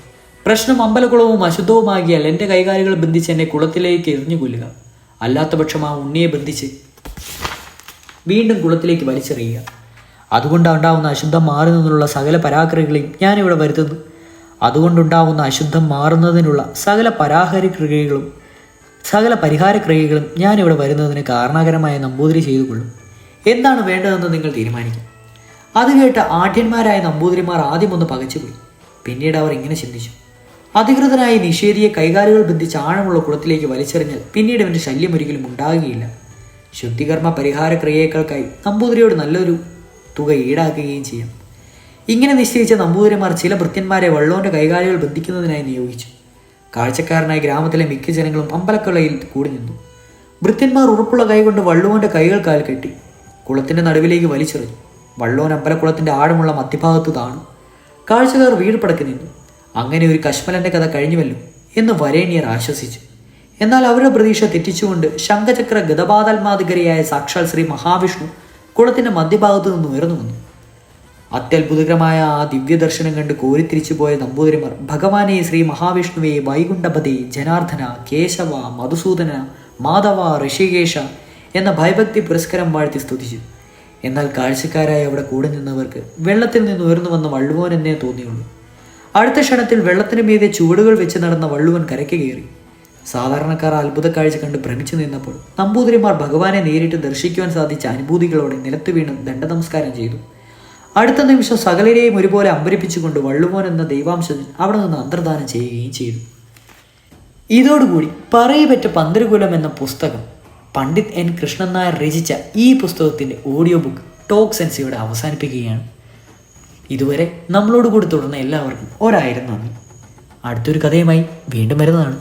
പ്രശ്നം അമ്പലക്കുളവും അശുദ്ധവുമാകിയാൽ എൻ്റെ കൈകാലുകൾ ബന്ധിച്ച് എന്നെ കുളത്തിലേക്ക് എറിഞ്ഞു കൊല്ലുക. അല്ലാത്ത പക്ഷം ആ ഉണ്ണിയെ ബന്ധിച്ച് വീണ്ടും കുളത്തിലേക്ക് വലിച്ചെറിയുക. അതുകൊണ്ടുണ്ടാവുന്ന അശുദ്ധം മാറി നിന്നുള്ള സകല പരാക്രിയകളെയും ഞാനിവിടെ വരുത്തുന്നു. അതുകൊണ്ടുണ്ടാവുന്ന അശുദ്ധം മാറുന്നതിനുള്ള സകല പരിഹാരക്രിയകളും ഞാനിവിടെ വരുന്നതിന് കാരണകരമായ നമ്പൂതിരി ചെയ്തുകൊള്ളും. എന്താണ് വേണ്ടതെന്ന് നിങ്ങൾ തീരുമാനിക്കും. അത് കേട്ട് ആഢ്യന്മാരായ നമ്പൂതിരിമാർ ആദ്യം ഒന്ന് പകച്ചുപോയി. പിന്നീട് അവർ ഇങ്ങനെ ചിന്തിച്ചു, അധികൃതനായ നിഷേധിയെ കൈകാലുകൾ ബന്ധിച്ച് ആഴമുള്ള കുളത്തിലേക്ക് വലിച്ചെറിഞ്ഞാൽ പിന്നീട് അവൻ്റെ ശല്യം ഒരിക്കലും ഉണ്ടാകുകയില്ല. ശുദ്ധികർമ്മ പരിഹാര ക്രിയകൾക്കായി നമ്പൂതിരിയോട് നല്ലൊരു തുക ഈടാക്കുകയും ചെയ്യാം. ഇങ്ങനെ നിശ്ചയിച്ച നമ്പൂതിരിമാർ ചില ഭൃത്യന്മാരെ വള്ളോന്റെ കൈകാലുകൾ ബന്ധിക്കുന്നതിനായി നിയോഗിച്ചു. കാഴ്ചക്കാരനായ ഗ്രാമത്തിലെ മിക്ക ജനങ്ങളും അമ്പലക്കുളയിൽ കൂടി നിന്നു. ഭൃത്യന്മാർ ഉറപ്പുള്ള കൈകൊണ്ട് വള്ളുവന്റെ കൈകൾ കാൽ കെട്ടി കുളത്തിന്റെ നടുവിലേക്ക് വലിച്ചെറിഞ്ഞു. വള്ളോൻ അമ്പലക്കുളത്തിന്റെ ആഴമുള്ള മധ്യഭാഗത്ത് താണു. കാഴ്ചക്കാർ വീഴ്പടക്കി നിന്നു. അങ്ങനെ ഒരു കശ്മലന്റെ കഥ കഴിഞ്ഞുവല്ലോ എന്ന് വരേണ്യർ ആശ്വസിച്ചു. എന്നാൽ അവരുടെ പ്രതീക്ഷ തെറ്റിച്ചുകൊണ്ട് ശംഖചക്ര ഗതപാതൽമാതികരിയായ സാക്ഷാൽ ശ്രീ മഹാവിഷ്ണു കുളത്തിന്റെ മധ്യഭാഗത്തു നിന്ന് ഉയർന്നു വന്നു. അത്യത്ഭുതകരമായ ആ ദിവ്യദർശനം കണ്ട് കോരിത്തിരിച്ചു പോയ നമ്പൂതിരിമാർ ഭഗവാനെ ശ്രീ മഹാവിഷ്ണുവെ വൈകുണ്ഠപതി ജനാർദ്ദന കേശവ മധുസൂദന മാധവ ഋഷികേശ എന്ന ഭയഭക്തി പുരസ്കാരം വാഴ്ത്തി സ്തുതിച്ചു. എന്നാൽ കാഴ്ചക്കാരായി അവിടെ കൂടെ നിന്നവർക്ക് വെള്ളത്തിൽ നിന്ന് ഉയർന്നു വന്ന വള്ളുവൻ എന്നേ തോന്നിയുള്ളൂ. അടുത്ത ക്ഷണത്തിൽ വെള്ളത്തിന് മീതെ ചുവടുകൾ വെച്ച് നടന്ന വള്ളുവൻ കരയ്ക്ക് കയറി. സാധാരണക്കാർ അത്ഭുത കാഴ്ച കണ്ട് ഭ്രമിച്ചു നിന്നപ്പോൾ നമ്പൂതിരിമാർ ഭഗവാനെ നേരിട്ട് ദർശിക്കുവാൻ സാധിച്ച അനുഭൂതികളോടെ നിലത്ത് വീണ് ദണ്ഡനമസ്കാരം ചെയ്തു. അടുത്ത നിമിഷം സകലരെയും ഒരുപോലെ അമ്പരിപ്പിച്ചുകൊണ്ട് വള്ളുമോൻ എന്ന ദൈവാംശൻ അവിടെ നിന്ന് അന്തർദാനം ചെയ്യുകയും ചെയ്തു. ഇതോടുകൂടി പറയപ്പെട്ട പന്തരുകുലം എന്ന പുസ്തകം പണ്ഡിറ്റ് എൻ കൃഷ്ണൻ നായർ രചിച്ച ഈ പുസ്തകത്തിൻ്റെ ഓഡിയോ ബുക്ക് ടോക്ക് സെൻസ് ഇവിടെ അവസാനിപ്പിക്കുകയാണ്. ഇതുവരെ നമ്മളോട് കൂടി തുടർന്ന എല്ലാവർക്കും 1000 നന്ദി. അടുത്തൊരു കഥയുമായി വീണ്ടും വരുന്നതാണ്.